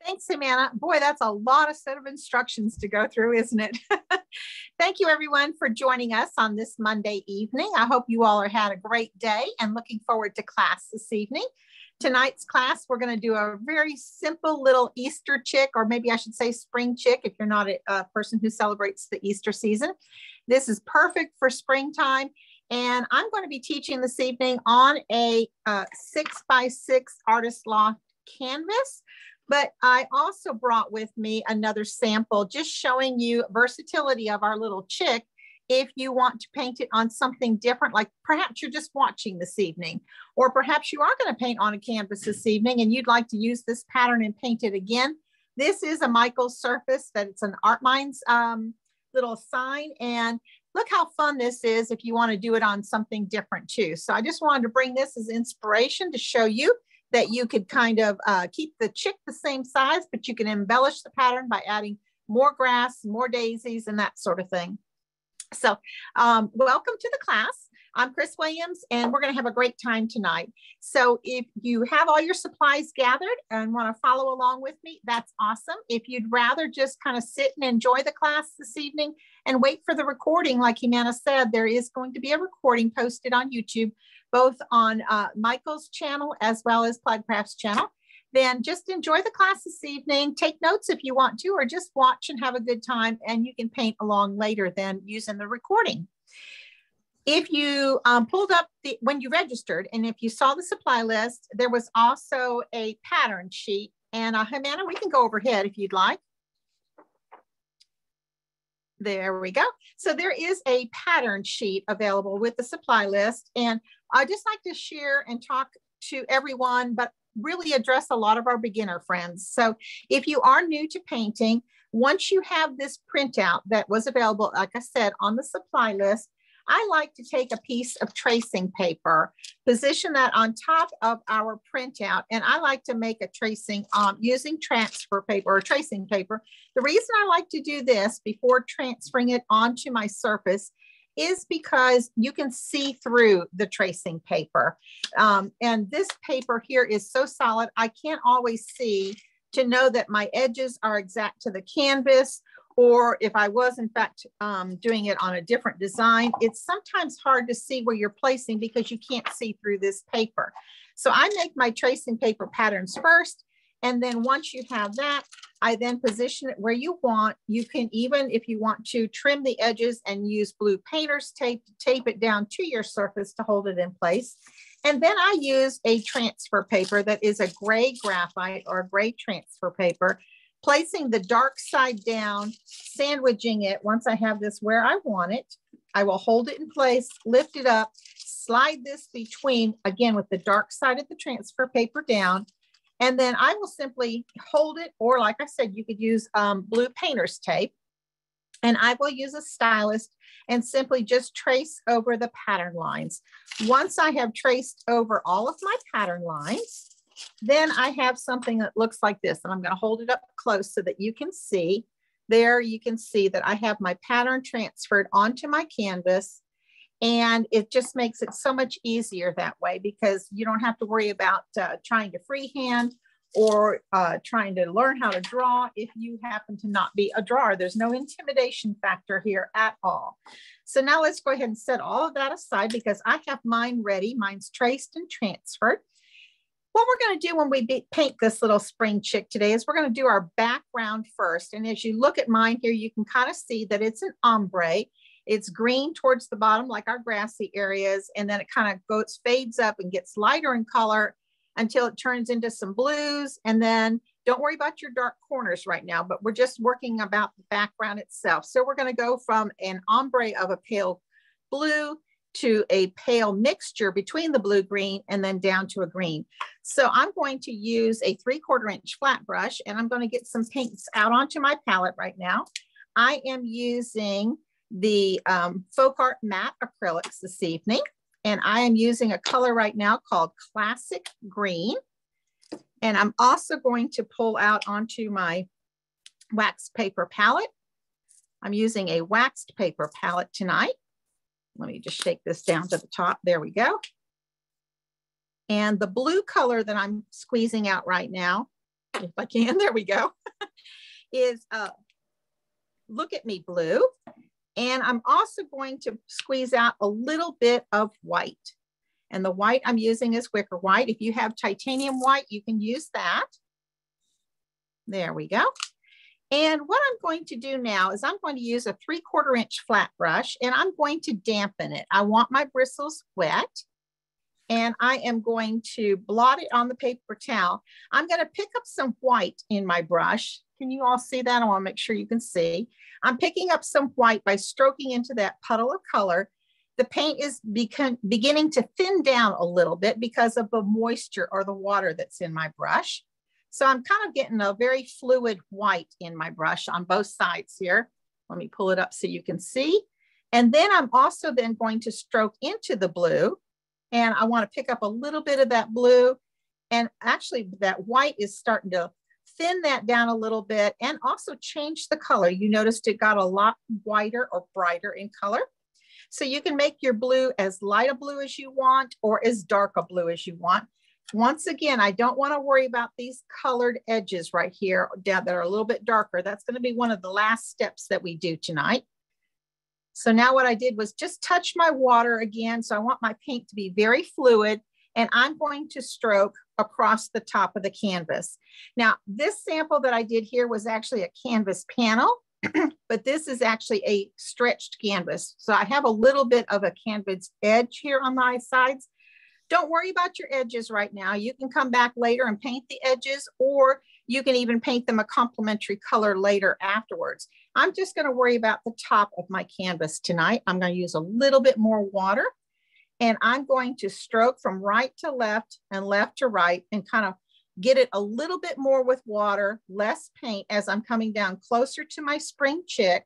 Thanks, Amanda. Boy, that's a lot of set of instructions to go through, isn't it? Thank you, everyone, for joining us on this Monday evening. I hope you all had a great day and looking forward to class this evening. Tonight's class, we're going to do a very simple little Easter chick, or maybe I should say spring chick if you're not a person who celebrates the Easter season. This is perfect for springtime. And I'm going to be teaching this evening on a 6x6 Artist Loft canvas. But I also brought with me another sample, just showing you versatility of our little chick. If you want to paint it on something different, like perhaps you're just watching this evening, or perhaps you are going to paint on a canvas this evening and you'd like to use this pattern and paint it again. This is a Michael's surface that it's an Art Minds little sign. And look how fun this is if you want to do it on something different too. So I just wanted to bring this as inspiration to show you that you could kind of keep the chick the same size, but you can embellish the pattern by adding more grass, more daisies, and that sort of thing. So welcome to the class. I'm Chris Williams, and we're going to have a great time tonight. So if you have all your supplies gathered and want to follow along with me, that's awesome. If you'd rather just kind of sit and enjoy the class this evening and wait for the recording, like Humana said, there is going to be a recording posted on YouTube, both on Michael's channel as well as Plugcraft's channel. Then just enjoy the class this evening. Take notes if you want to, or just watch and have a good time, and you can paint along later then using the recording. If you pulled up when you registered, and if you saw the supply list, there was also a pattern sheet. And Humana, we can go overhead if you'd like. There we go. So there is a pattern sheet available with the supply list. And I'd just like to share and talk to everyone, but really address a lot of our beginner friends. So if you are new to painting, once you have this printout that was available, like I said, on the supply list, I like to take a piece of tracing paper, position that on top of our printout, and I like to make a tracing using transfer paper or tracing paper. The reason I like to do this before transferring it onto my surface is because you can see through the tracing paper. And this paper here is so solid, I can't always see to know that my edges are exact to the canvas, or if I was in fact doing it on a different design, it's sometimes hard to see where you're placing because you can't see through this paper. So I make my tracing paper patterns first. And then once you have that, I then position it where you want. You can even, if you want to, trim the edges and use blue painter's tape to tape it down to your surface to hold it in place. And then I use a transfer paper that is a gray graphite or a gray transfer paper, placing the dark side down, sandwiching it. Once I have this where I want it, I will hold it in place, lift it up, slide this between, again, with the dark side of the transfer paper down. And then I will simply hold it, or like I said, you could use blue painter's tape. And I will use a stylus and simply just trace over the pattern lines. Once I have traced over all of my pattern lines, then I have something that looks like this. And I'm going to hold it up close so that you can see. There you can see that I have my pattern transferred onto my canvas. And it just makes it so much easier that way, because you don't have to worry about trying to freehand or trying to learn how to draw if you happen to not be a drawer. There's no intimidation factor here at all. So now let's go ahead and set all of that aside, because I have mine ready. Mine's traced and transferred. What we're going to do when we paint this little spring chick today is we're going to do our background first. And as you look at mine here, you can kind of see that it's an ombre. It's green towards the bottom, like our grassy areas. And then it kind of goes, fades up and gets lighter in color until it turns into some blues. And then don't worry about your dark corners right now, but we're just working about the background itself. So we're going to go from an ombre of a pale blue to a pale mixture between the blue green and then down to a green. So I'm going to use a 3/4 inch flat brush, and I'm going to get some paints out onto my palette right now. I am using the FolkArt matte acrylics this evening, and I am using a color right now called Classic Green. And I'm also going to pull out onto my wax paper palette. I'm using a waxed paper palette tonight. Let me just shake this down to the top. There we go. And the blue color that I'm squeezing out right now if I can, there we go, is Look at Me blue. And I'm also going to squeeze out a little bit of white. And the white I'm using is Wicker White. If you have titanium white, you can use that. There we go. And what I'm going to do now is I'm going to use a 3/4 inch flat brush, and I'm going to dampen it. I want my bristles wet, and I am going to blot it on the paper towel. I'm going to pick up some white in my brush. Can you all see that? I want to make sure you can see. I'm picking up some white by stroking into that puddle of color. The paint is beginning to thin down a little bit because of the moisture or the water that's in my brush. So I'm kind of getting a very fluid white in my brush on both sides here. Let me pull it up so you can see. And then I'm also then going to stroke into the blue. And I want to pick up a little bit of that blue. And actually that white is starting to thin that down a little bit and also change the color. You noticed it got a lot whiter or brighter in color. So you can make your blue as light a blue as you want or as dark a blue as you want. Once again, I don't want to worry about these colored edges right here that are a little bit darker. That's going to be one of the last steps that we do tonight. So now what I did was just touch my water again. So I want my paint to be very fluid, and I'm going to stroke across the top of the canvas. Now, this sample that I did here was actually a canvas panel, but this is actually a stretched canvas. So I have a little bit of a canvas edge here on my sides. Don't worry about your edges right now. You can come back later and paint the edges, or you can even paint them a complementary color later afterwards. I'm just going to worry about the top of my canvas tonight. I'm going to use a little bit more water, and I'm going to stroke from right to left and left to right and kind of get it a little bit more with water, less paint as I'm coming down closer to my spring chick.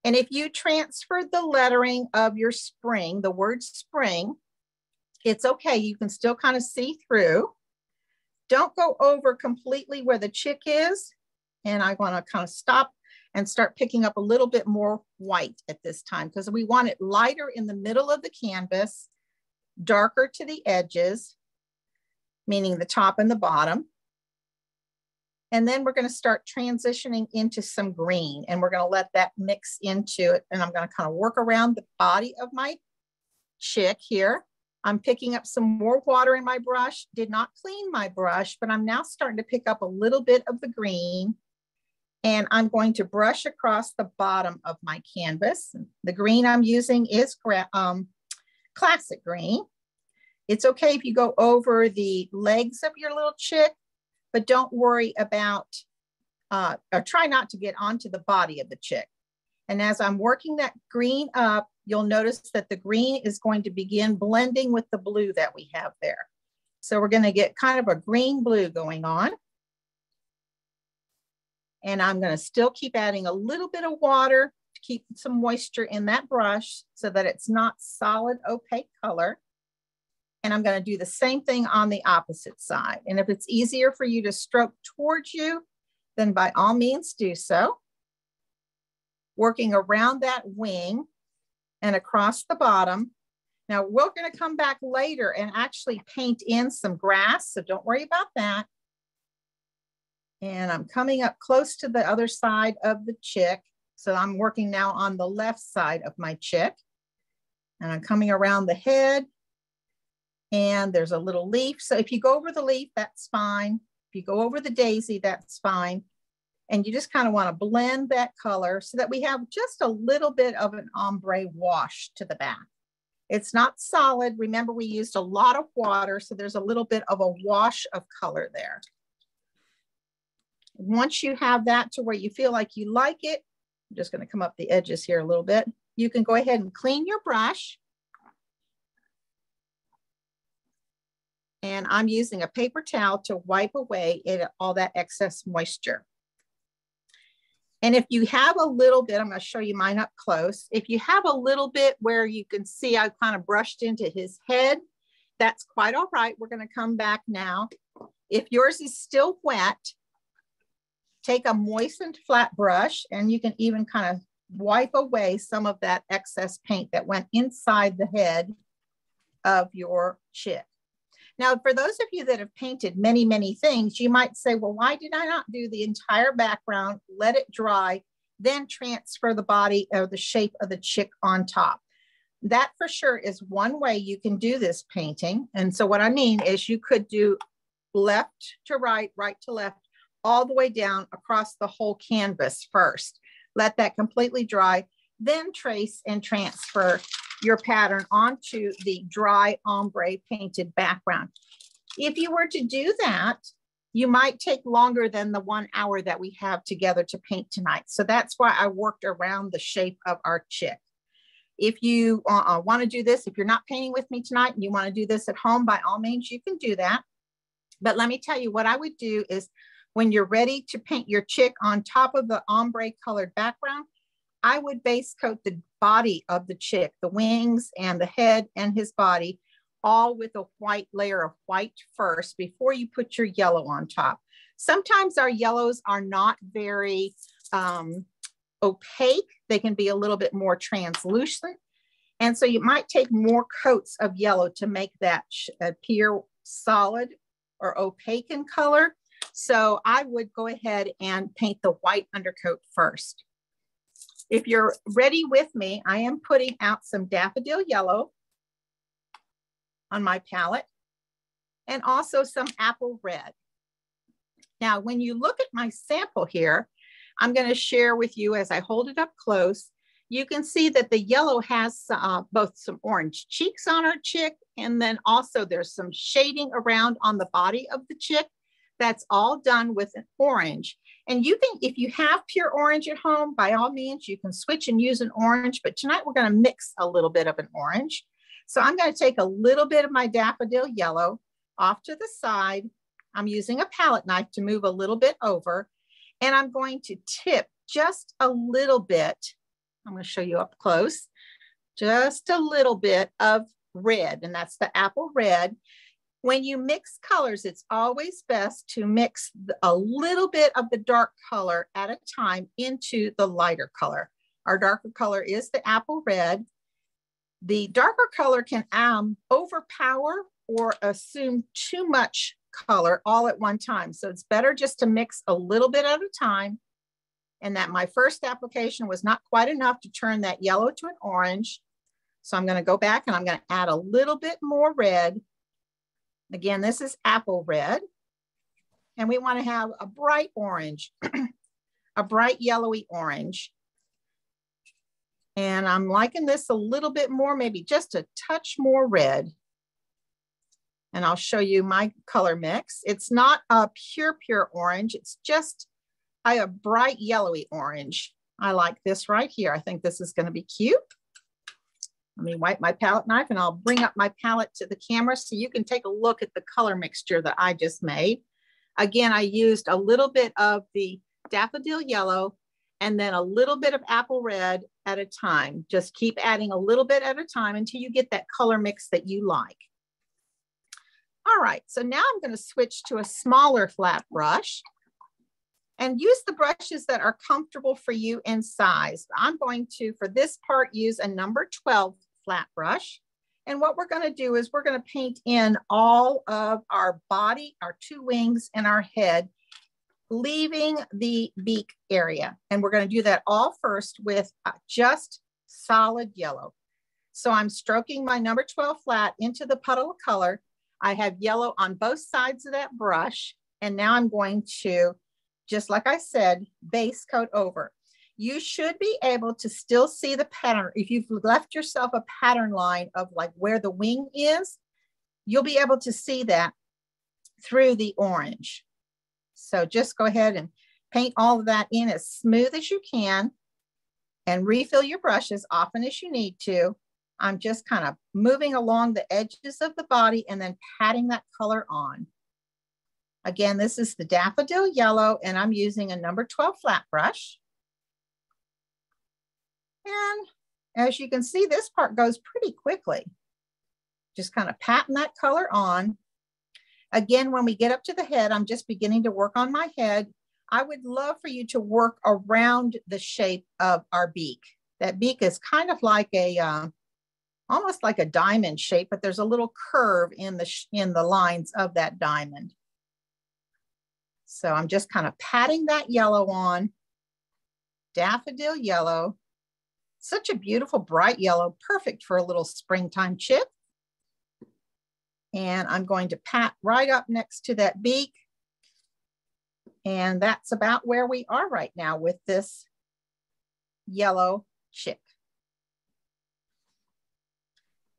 And if you transfer the lettering of your spring, the word spring, it's okay. You can still kind of see through. Don't go over completely where the chick is. And I want to kind of stop and start picking up a little bit more white at this time because we want it lighter in the middle of the canvas, darker to the edges, meaning the top and the bottom. And then we're going to start transitioning into some green, and we're going to let that mix into it. And I'm going to kind of work around the body of my chick here. I'm picking up some more water in my brush, did not clean my brush, but I'm now starting to pick up a little bit of the green, and I'm going to brush across the bottom of my canvas. The green I'm using is classic green. It's okay if you go over the legs of your little chick, but don't worry about, or try not to get onto the body of the chick. And as I'm working that green up, you'll notice that the green is going to begin blending with the blue that we have there. So we're going to get kind of a green blue going on. And I'm going to still keep adding a little bit of water to keep some moisture in that brush so that it's not solid opaque color. And I'm going to do the same thing on the opposite side. And if it's easier for you to stroke towards you, then by all means do so. Working around that wing and across the bottom. Now we're going to come back later and actually paint in some grass, so don't worry about that. And I'm coming up close to the other side of the chick. So I'm working now on the left side of my chick. And I'm coming around the head, and there's a little leaf. So if you go over the leaf, that's fine. If you go over the daisy, that's fine. And you just kind of want to blend that color so that we have just a little bit of an ombre wash to the back. It's not solid. Remember, we used a lot of water, so there's a little bit of a wash of color there. Once you have that to where you feel like you like it, I'm just going to come up the edges here a little bit. You can go ahead and clean your brush. And I'm using a paper towel to wipe away all that excess moisture. And if you have a little bit, I'm going to show you mine up close. If you have a little bit where you can see I kind of brushed into his head, that's quite all right. We're going to come back now. If yours is still wet, take a moistened flat brush, and you can even kind of wipe away some of that excess paint that went inside the head of your chick. Now, for those of you that have painted many, many things, you might say, well, why did I not do the entire background, let it dry, then transfer the body or the shape of the chick on top? That for sure is one way you can do this painting. And so what I mean is you could do left to right, right to left, all the way down across the whole canvas first. Let that completely dry, then trace and transfer your pattern onto the dry ombre painted background. If you were to do that, you might take longer than the 1 hour that we have together to paint tonight. So that's why I worked around the shape of our chick. If you want to do this, if you're not painting with me tonight and you want to do this at home, by all means, you can do that. But let me tell you what I would do is when you're ready to paint your chick on top of the ombre colored background, I would base coat the body of the chick, the wings and the head and his body, all with a white layer of white first before you put your yellow on top. Sometimes our yellows are not very opaque. They can be a little bit more translucent. And so you might take more coats of yellow to make that appear solid or opaque in color. So I would go ahead and paint the white undercoat first. If you're ready with me, I am putting out some Daffodil Yellow on my palette and also some Apple Red. Now, when you look at my sample here, I'm going to share with you as I hold it up close, you can see that the yellow has both some orange cheeks on our chick, and then also there's some shading around on the body of the chick. That's all done with an orange. And you can, if you have pure orange at home, by all means, you can switch and use an orange, but tonight we're going to mix a little bit of an orange. So I'm going to take a little bit of my Daffodil Yellow off to the side. I'm using a palette knife to move a little bit over, and I'm going to tip just a little bit. I'm going to show you up close, just a little bit of red, and that's the Apple Red. When you mix colors, it's always best to mix a little bit of the dark color at a time into the lighter color. Our darker color is the Apple Red. The darker color can overpower or assume too much color all at one time. So it's better just to mix a little bit at a time. And that my first application was not quite enough to turn that yellow to an orange. So I'm going to go back and I'm going to add a little bit more red. Again, this is Apple Red. And we want to have a bright orange, a bright yellowy orange. And I'm liking this a little bit more, maybe just a touch more red. And I'll show you my color mix. It's not a pure orange. It's just a bright yellowy orange. I like this right here. I think this is going to be cute. Let me wipe my palette knife and I'll bring up my palette to the camera so you can take a look at the color mixture that I just made. Again, I used a little bit of the Daffodil Yellow and then a little bit of Apple Red at a time. Just keep adding a little bit at a time until you get that color mix that you like. All right, so now I'm going to switch to a smaller flat brush and use the brushes that are comfortable for you in size. I'm going to, for this part, use a number 12 flat brush. And what we're going to do is we're going to paint in all of our body, our two wings, and our head, leaving the beak area. And we're going to do that all first with just solid yellow. So I'm stroking my number 12 flat into the puddle of color. I have yellow on both sides of that brush. And now I'm going to, just like I said, base coat over. You should be able to still see the pattern. If you've left yourself a pattern line of like where the wing is, you'll be able to see that through the orange. So just go ahead and paint all of that in as smooth as you can and refill your brush as often as you need to. I'm just kind of moving along the edges of the body and then patting that color on. Again, this is the Daffodil Yellow and I'm using a number 12 flat brush. And as you can see, this part goes pretty quickly. Just kind of patting that color on. Again, when we get up to the head, I'm just beginning to work on my head. I would love for you to work around the shape of our beak. That beak is kind of like a almost like a diamond shape, but there's a little curve in the lines of that diamond. So I'm just kind of patting that yellow on. Daffodil Yellow. Such a beautiful bright yellow, perfect for a little springtime chip. And I'm going to pat right up next to that beak. And that's about where we are right now with this yellow chick.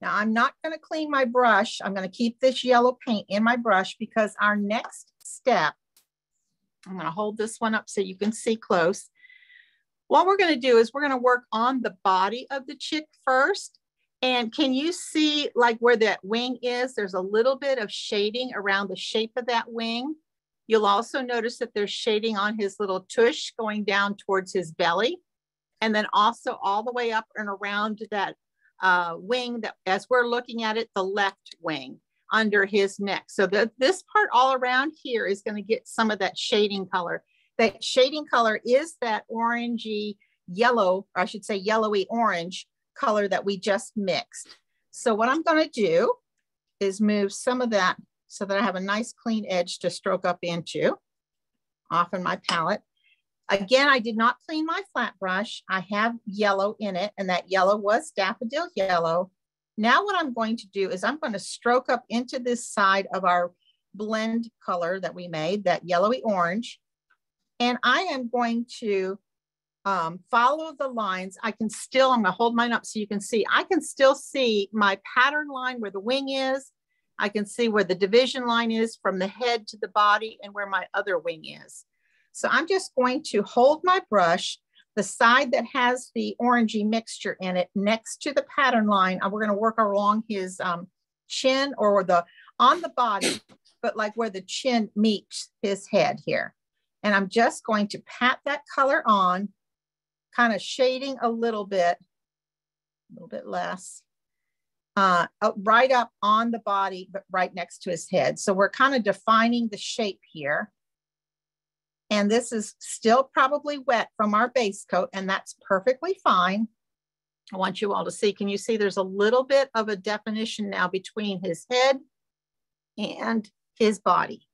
Now I'm not going to clean my brush. I'm going to keep this yellow paint in my brush because our next step, I'm going to hold this one up so you can see close. What we're going to do is we're going to work on the body of the chick first. And can you see like where that wing is? There's a little bit of shading around the shape of that wing. You'll also notice that there's shading on his little tush going down towards his belly. And then also all the way up and around that wing, that as we're looking at it, the left wing under his neck. So this part all around here is going to get some of that shading color. That shading color is that orangey yellow, or I should say yellowy orange color that we just mixed. So what I'm going to do is move some of that so that I have a nice clean edge to stroke up into off in my palette. Again, I did not clean my flat brush. I have yellow in it, and that yellow was Daffodil Yellow. Now what I'm going to do is I'm going to stroke up into this side of our blend color that we made, that yellowy orange. And I am going to follow the lines. I'm going to hold mine up so you can see. I can still see my pattern line where the wing is. I can see where the division line is from the head to the body and where my other wing is. So I'm just going to hold my brush, the side that has the orangey mixture in it next to the pattern line. We're going to work along his chin or on the body, but like where the chin meets his head here. And I'm just going to pat that color on, kind of shading a little bit less, right up on the body, but right next to his head. So we're kind of defining the shape here. And this is still probably wet from our base coat, and that's perfectly fine. I want you all to see, can you see there's a little bit of a definition now between his head and his body.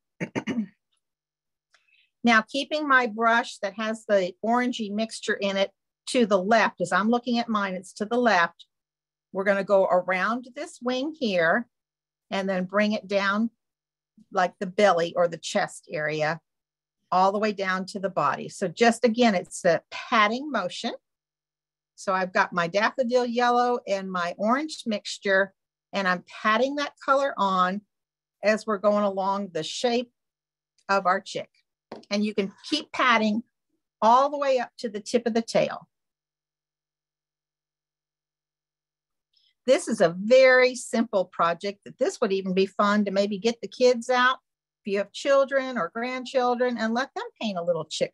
Now, keeping my brush that has the orangey mixture in it to the left, as I'm looking at mine, it's to the left. We're going to go around this wing here and then bring it down like the belly or the chest area, all the way down to the body. So just again, it's a patting motion. So I've got my Daffodil Yellow and my orange mixture, and I'm patting that color on as we're going along the shape of our chick. And you can keep patting all the way up to the tip of the tail. This is a very simple project that this would even be fun to maybe get the kids out if you have children or grandchildren and let them paint a little chick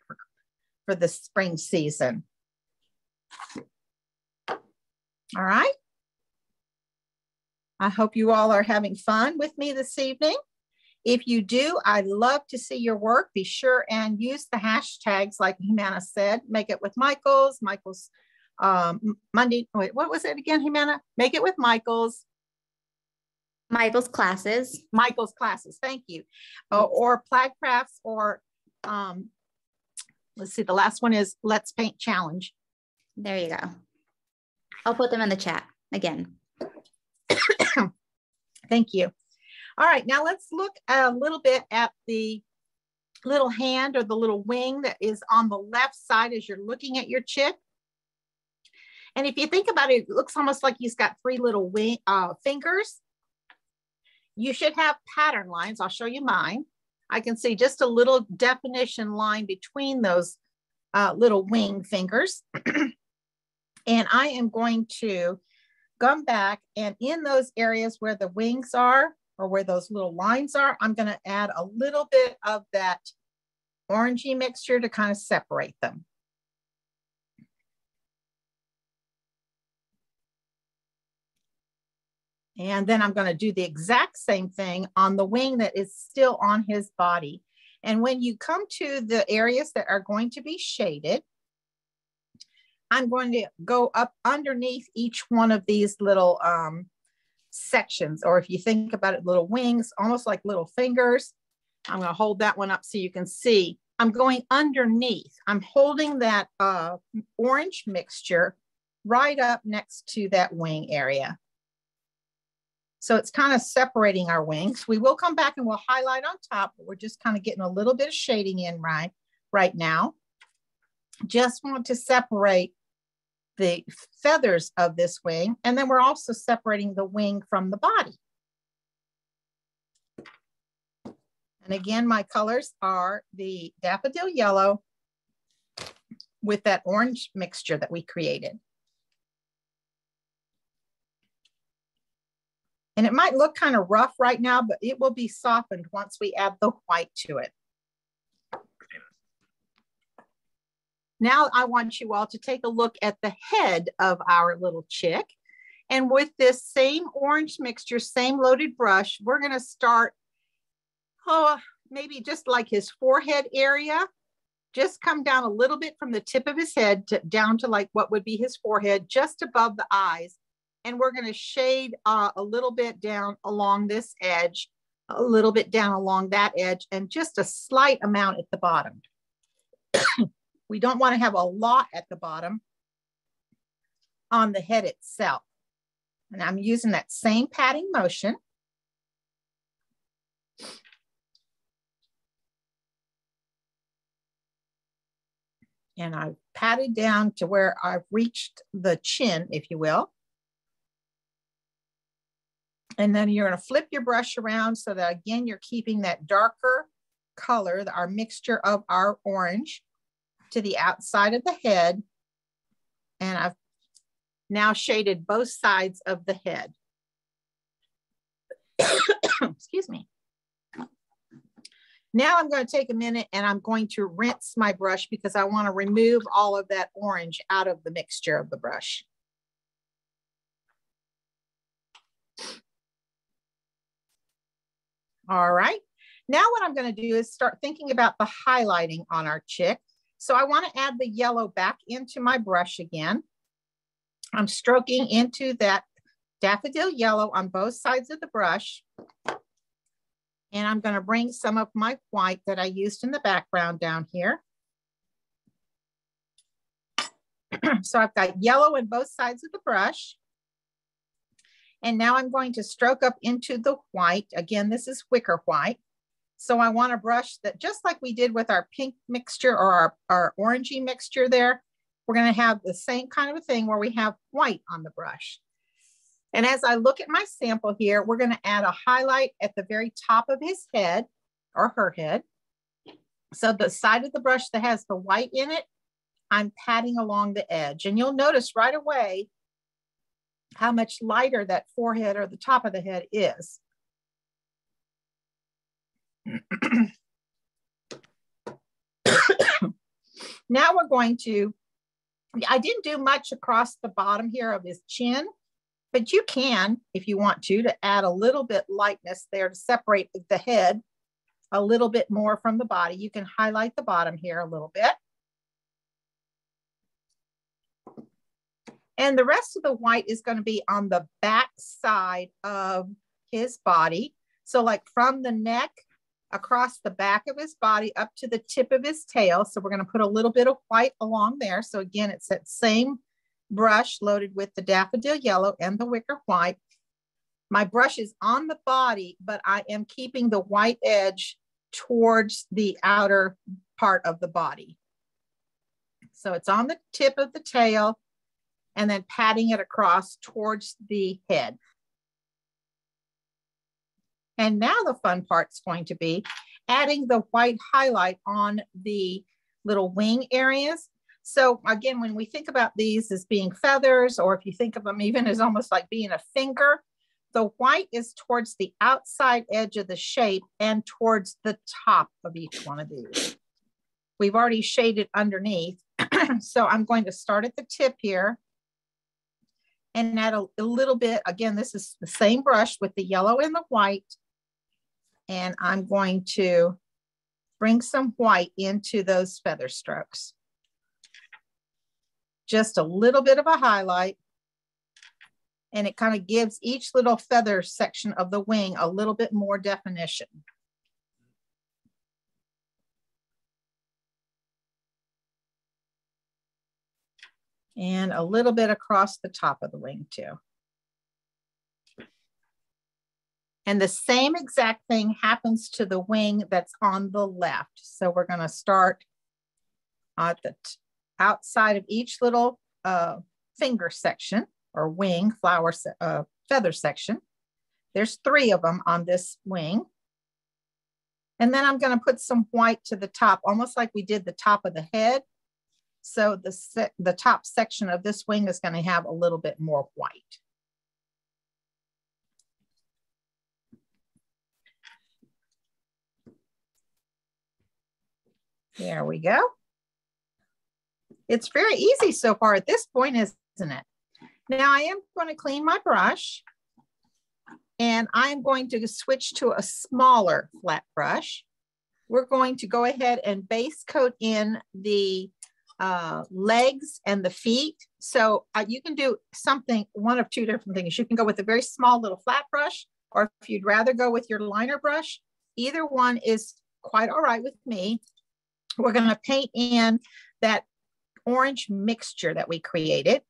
for the spring season. All right. I hope you all are having fun with me this evening. If you do, I'd love to see your work. Be sure and use the hashtags like Jimena said. Make it with Michael's Monday. Wait, what was it again, Jimena? Make it with Michael's classes. Michael's classes, thank you. Or Plaid Crafts, or let's see, the last one is Let's Paint Challenge. There you go. I'll put them in the chat again. Thank you. All right, now let's look a little bit at the little hand or the little wing that is on the left side as you're looking at your chick. And if you think about it, it looks almost like he's got three little fingers. You should have pattern lines. I'll show you mine. I can see just a little definition line between those little wing fingers. And I am going to come back, and in those areas where the wings are, or where those little lines are, I'm going to add a little bit of that orangey mixture to kind of separate them. And then I'm going to do the exact same thing on the wing that is still on his body. And when you come to the areas that are going to be shaded, I'm going to go up underneath each one of these little sections, or if you think about it, little wings, almost like little fingers. I'm going to hold that one up so you can see. I'm going underneath. I'm holding that orange mixture right up next to that wing area. So it's kind of separating our wings. We will come back and we'll highlight on top, but we're just kind of getting a little bit of shading in right now. Just want to separate the feathers of this wing, and then we're also separating the wing from the body. And again, my colors are the Daffodil Yellow with that orange mixture that we created. And it might look kind of rough right now, but it will be softened once we add the white to it. Now I want you all to take a look at the head of our little chick. And with this same orange mixture, same loaded brush, we're going to start, maybe just like his forehead area. Just come down a little bit from the tip of his head down to like what would be his forehead, just above the eyes. And we're going to shade a little bit down along this edge, a little bit down along that edge, and just a slight amount at the bottom. We don't want to have a lot at the bottom on the head itself. And I'm using that same patting motion. And I've patted down to where I've reached the chin, if you will. And then you're going to flip your brush around so that, again, you're keeping that darker color, our mixture of our orange, to the outside of the head. And I've now shaded both sides of the head. Excuse me. Now I'm going to take a minute and I'm going to rinse my brush because I want to remove all of that orange out of the mixture of the brush. All right, now what I'm going to do is start thinking about the highlighting on our chick. So I want to add the yellow back into my brush again. I'm stroking into that Daffodil Yellow on both sides of the brush. And I'm going to bring some of my white that I used in the background down here. So I've got yellow in both sides of the brush. And now I'm going to stroke up into the white. Again, this is Wicker White. So I want to brush that just like we did with our pink mixture or our orangey mixture there. We're going to have the same kind of a thing where we have white on the brush. And as I look at my sample here, we're going to add a highlight at the very top of his head or her head. So the side of the brush that has the white in it, I'm patting along the edge. And you'll notice right away how much lighter that forehead or the top of the head is. Now we're going to, I didn't do much across the bottom here of his chin, but you can, if you want to add a little bit lightness there to separate the head a little bit more from the body. You can highlight the bottom here a little bit. And the rest of the white is going to be on the back side of his body. So like from the neck across the back of his body up to the tip of his tail. So we're going to put a little bit of white along there. So again, it's that same brush loaded with the Daffodil Yellow and the Wicker White. My brush is on the body, but I am keeping the white edge towards the outer part of the body. So it's on the tip of the tail and then patting it across towards the head. And now the fun part's going to be adding the white highlight on the little wing areas. So again, when we think about these as being feathers, or if you think of them even as almost like being a finger, the white is towards the outside edge of the shape and towards the top of each one of these. We've already shaded underneath. So I'm going to start at the tip here and add a little bit. Again, this is the same brush with the yellow and the white. And I'm going to bring some white into those feather strokes. just a little bit of a highlight. And it kind of gives each little feather section of the wing a little bit more definition. And a little bit across the top of the wing too. And the same exact thing happens to the wing that's on the left. So we're going to start at the outside of each little finger section or wing, flower, feather section. There's 3 of them on this wing. And then I'm going to put some white to the top, almost like we did the top of the head. So the top section of this wing is going to have a little bit more white. There we go. It's very easy so far at this point, isn't it? Now I am going to clean my brush, and I'm going to switch to a smaller flat brush. We're going to go ahead and base coat in the legs and the feet. So you can do something, one of 2 different things. You can go with a very small little flat brush, or if you'd rather go with your liner brush, either one is quite all right with me. We're going to paint in that orange mixture that we created.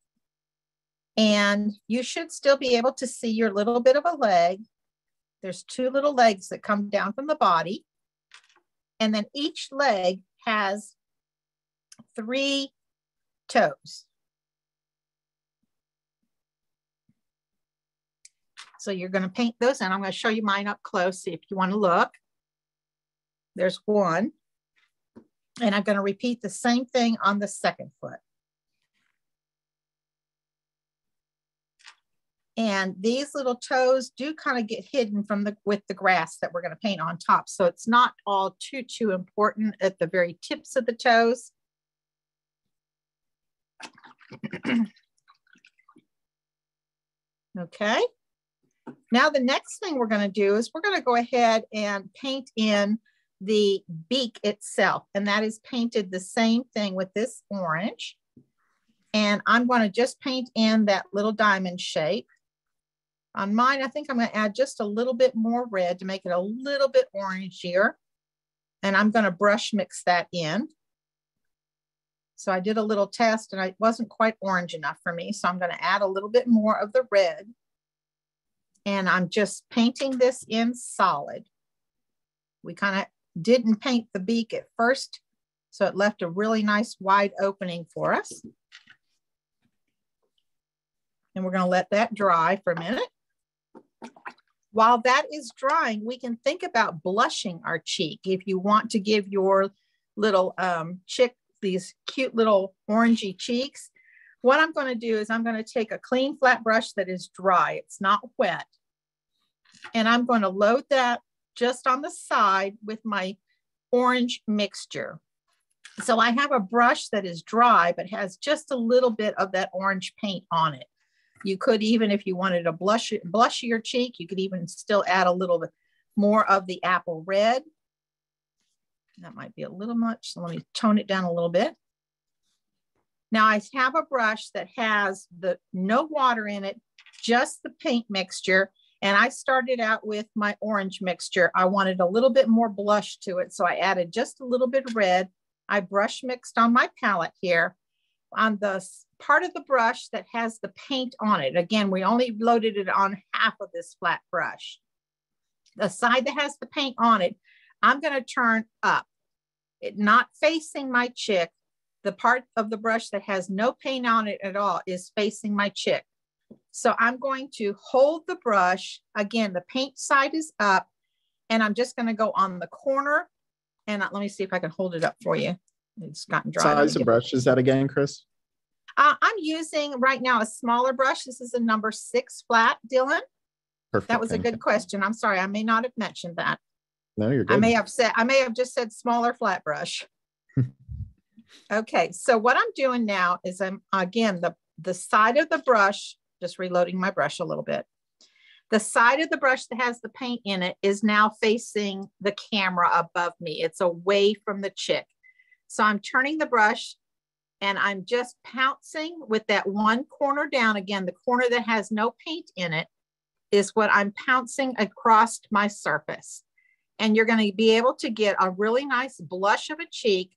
And you should still be able to see your little bit of a leg. There's 2 little legs that come down from the body. And then each leg has 3 toes. So you're going to paint those, and I'm going to show you mine up close, see if you want to look. There's 1. And I'm going to repeat the same thing on the second foot. And these little toes do kind of get hidden from with the grass that we're going to paint on top. So it's not all too important at the very tips of the toes. Okay. Now the next thing we're going to do is we're going to go ahead and paint in the beak itself. And that is painted the same thing with this orange. And I'm going to just paint in that little diamond shape. On mine, I think I'm going to add just a little bit more red to make it a little bit orangier. And I'm going to brush mix that in. So I did a little test and it wasn't quite orange enough for me. So I'm going to add a little bit more of the red. And I'm just painting this in solid. We kind of didn't paint the beak at first, so it left a really nice wide opening for us. And we're going to let that dry for a minute. While that is drying, we can think about blushing our cheek. If you want to give your little chick these cute little orangey cheeks, what I'm going to do is I'm going to take a clean flat brush that is dry. It's not wet. And I'm going to load that just on the side with my orange mixture. So I have a brush that is dry, but has just a little bit of that orange paint on it. You could even, if you wanted to blush your cheek, you could even still add a little bit more of the apple red. That might be a little much, so let me tone it down a little bit. Now I have a brush that has no water in it, just the paint mixture. And I started out with my orange mixture. I wanted a little bit more blush to it, so I added just a little bit of red. I brush mixed on my palette here. On the part of the brush that has the paint on it, again, we only loaded it on half of this flat brush. The side that has the paint on it, I'm going to turn up. It not facing my chick. The part of the brush that has no paint on it at all is facing my chick. So I'm going to hold the brush. Again, the paint side is up, and I'm just going to go on the corner. And let me see if I can hold it up for you. It's gotten dry. Size of brush is that again, Chris? I'm using right now a smaller brush. This is a number 6 flat, Dylan. Perfect. That was a good question. I'm sorry, I may not have mentioned that. No, you're good. I may have just said smaller flat brush. Okay, so what I'm doing now is I'm again the side of the brush, just reloading my brush a little bit. The side of the brush that has the paint in it is now facing the camera above me. It's away from the chick. So I'm turning the brush And I'm just pouncing with that one corner down. Again, the corner that has no paint in it is what I'm pouncing across my surface. And you're going to be able to get a really nice blush of a cheek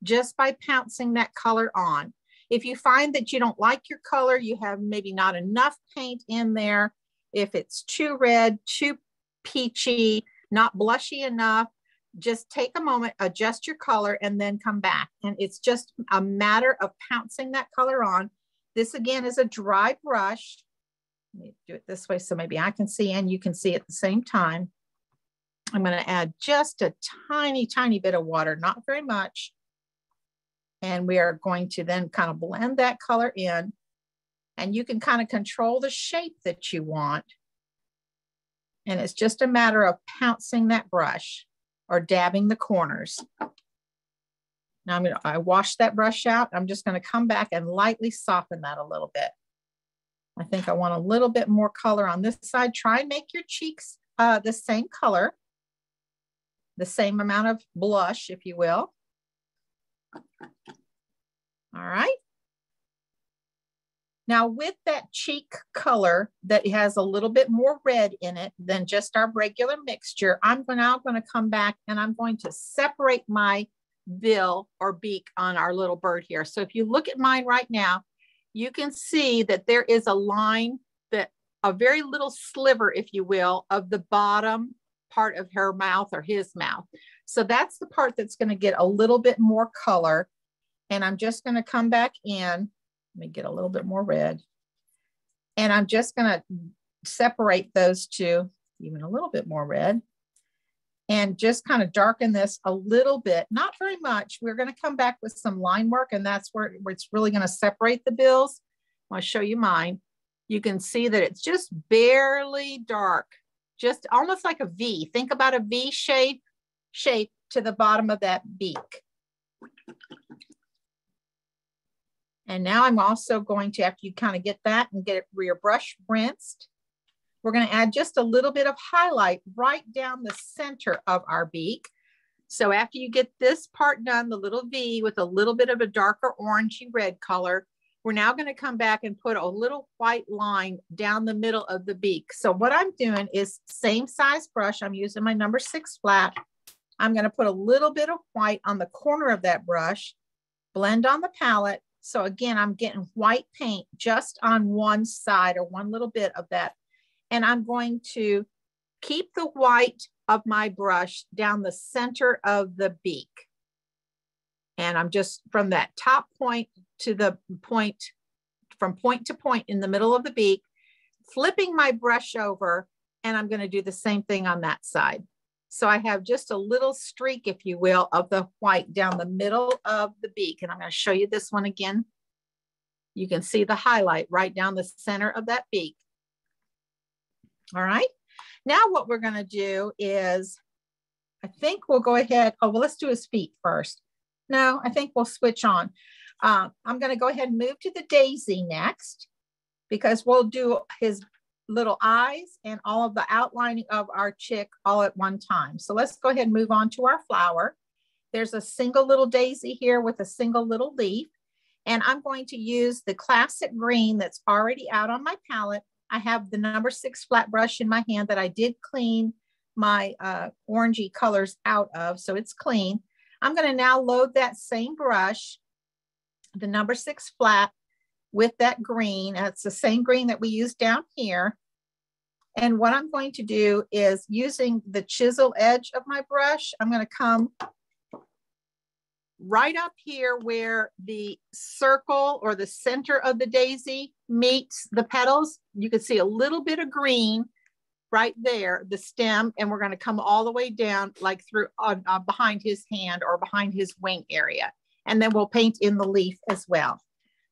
just by pouncing that color on. If you find that you don't like your color, you have maybe not enough paint in there, if it's too red, too peachy, not blushy enough, just take a moment, adjust your color, and then come back. And it's just a matter of pouncing that color on. This again is a dry brush. Let me do it this way so maybe I can see and you can see at the same time. I'm going to add just a tiny, tiny bit of water, not very much. And we are going to then kind of blend that color in. And you can kind of control the shape that you want. And it's just a matter of pouncing that brush or dabbing the corners. Now I wash that brush out. I'm just going to come back and lightly soften that a little bit. I think I want a little bit more color on this side. Try and make your cheeks the same color, the same amount of blush, if you will. All right. Now with that cheek color that has a little bit more red in it than just our regular mixture, I'm now going to come back and I'm going to separate my bill or beak on our little bird here. So if you look at mine right now, you can see that there is a line, that a very little sliver, if you will, of the bottom part of her mouth or his mouth. So that's the part that's going to get a little bit more color. And I'm just going to come back in. Let me get a little bit more red. And I'm just going to separate those two, even a little bit more red. And just kind of darken this a little bit, not very much. We're going to come back with some line work, and that's where it's really going to separate the bills. I'll show you mine. You can see that it's just barely dark, just almost like a V. Think about a V shape to the bottom of that beak. And now I'm also going to, after you kind of get that and get your brush rinsed, we're going to add just a little bit of highlight right down the center of our beak. So after you get this part done, the little V with a little bit of a darker orangey red color, we're now going to come back and put a little white line down the middle of the beak. So what I'm doing is same size brush. I'm using my number 6 flat. I'm going to put a little bit of white on the corner of that brush, blend on the palette. So again, I'm getting white paint just on one side or one little bit of that. And I'm going to keep the white of my brush down the center of the beak. And I'm just from that top point to the point, from point to point in the middle of the beak, flipping my brush over, and I'm going to do the same thing on that side. So I have just a little streak, if you will, of the white down the middle of the beak. And I'm going to show you this one again. You can see the highlight right down the center of that beak. All right. Now what we're going to do is, I think we'll go ahead. Oh, well, let's do his feet first. No, I think we'll switch on. I'm going to go ahead and move to the daisy next, because we'll do his little eyes and all of the outlining of our chick all at one time. So let's go ahead and move on to our flower. There's a single little daisy here with a single little leaf. And I'm going to use the classic green that's already out on my palette. I have the number 6 flat brush in my hand that I did clean my orangey colors out of, so it's clean. I'm going to now load that same brush, the number 6 flat, with that green. It's the same green that we used down here. And what I'm going to do is, using the chisel edge of my brush, I'm going to come right up here where the circle or the center of the daisy meets the petals. You can see a little bit of green right there, the stem, and we're going to come all the way down, like through behind his hand or behind his wing area. And then we'll paint in the leaf as well.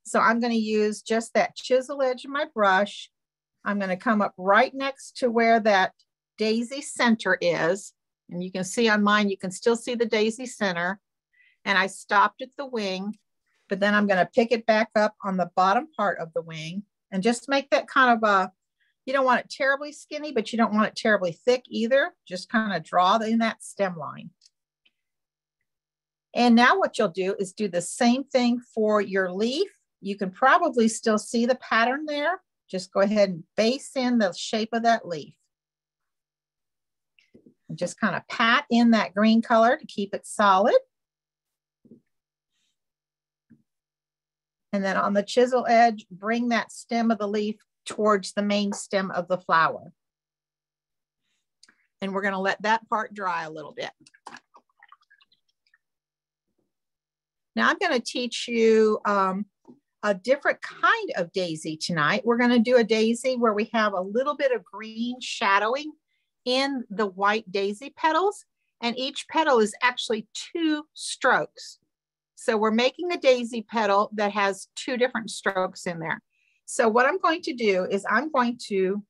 So I'm going to use just that chisel edge of my brush. I'm going to come up right next to where that daisy center is. And you can see on mine, you can still see the daisy center. And I stopped at the wing, but then I'm going to pick it back up on the bottom part of the wing and just make that kind of a, you don't want it terribly skinny, but you don't want it terribly thick either. Just kind of draw in that stem line. And now what you'll do is do the same thing for your leaf. You can probably still see the pattern there. Just go ahead and base in the shape of that leaf. And just kind of pat in that green color to keep it solid. And then on the chisel edge, bring that stem of the leaf towards the main stem of the flower. And we're going to let that part dry a little bit. Now I'm going to teach you a different kind of daisy tonight. We're going to do a daisy where we have a little bit of green shadowing in the white daisy petals, and each petal is actually 2 strokes. So we're making a daisy petal that has 2 different strokes in there. So what I'm going to do is I'm going to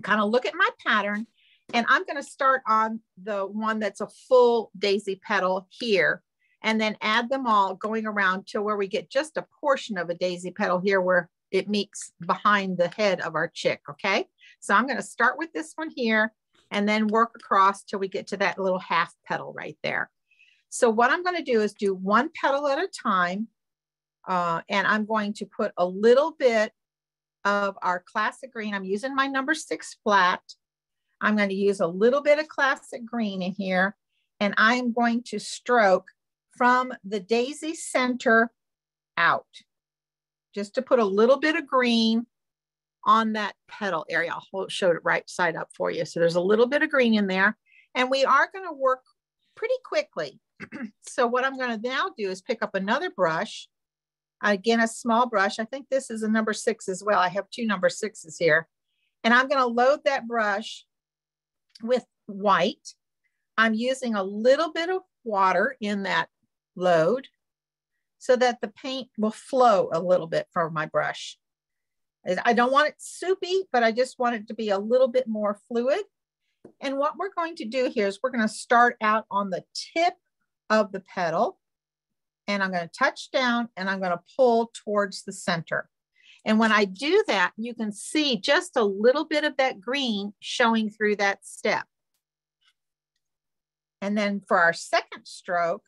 kind of look at my pattern, and I'm going to start on the one that's a full daisy petal here, and then add them all going around till where we get just a portion of a daisy petal here where it meets behind the head of our chick, okay? So I'm going to start with this one here and then work across till we get to that little half petal right there. So what I'm going to do is do 1 petal at a time, and I'm going to put a little bit of our classic green. I'm using my number 6 flat. I'm going to use a little bit of classic green in here, and I'm going to stroke from the daisy center out, just to put a little bit of green on that petal area. I'll show it right side up for you. So there's a little bit of green in there, and we are going to work pretty quickly. So what I'm going to now do is pick up another brush, again, a small brush. I think this is a number 6 as well. I have 2 number 6s here, and I'm going to load that brush with white. I'm using a little bit of water in that load so that the paint will flow a little bit from my brush. I don't want it soupy, but I just want it to be a little bit more fluid. And what we're going to do here is we're going to start out on the tip of the petal, and I'm going to touch down and I'm going to pull towards the center. And when I do that, you can see just a little bit of that green showing through that step. And then for our second stroke,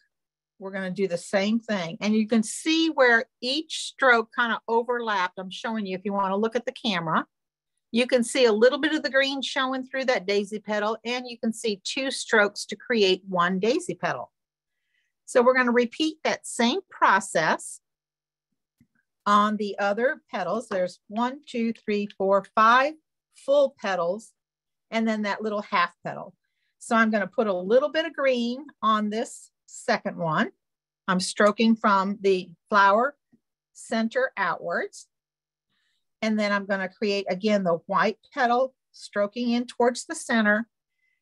we're going to do the same thing. And you can see where each stroke kind of overlapped. I'm showing you if you want to look at the camera. You can see a little bit of the green showing through that daisy petal, and you can see 2 strokes to create 1 daisy petal. So we're going to repeat that same process on the other petals. There's 1, 2, 3, 4, 5 full petals, and then that little half petal. So I'm going to put a little bit of green on this second one. I'm stroking from the flower center outwards. And then I'm going to create, again, the white petal, stroking in towards the center.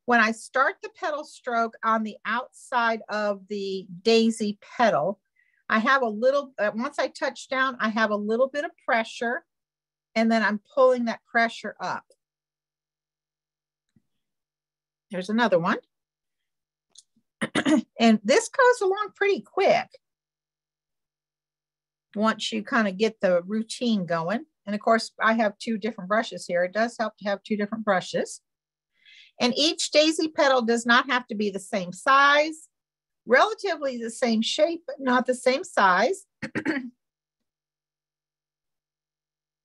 When I start the petal stroke on the outside of the daisy petal, I have a little, once I touch down, I have a little bit of pressure, and then I'm pulling that pressure up. There's another one. And this goes along pretty quick once you kind of get the routine going. And of course, I have 2 different brushes here. It does help to have 2 different brushes. And each daisy petal does not have to be the same size, relatively the same shape, but not the same size.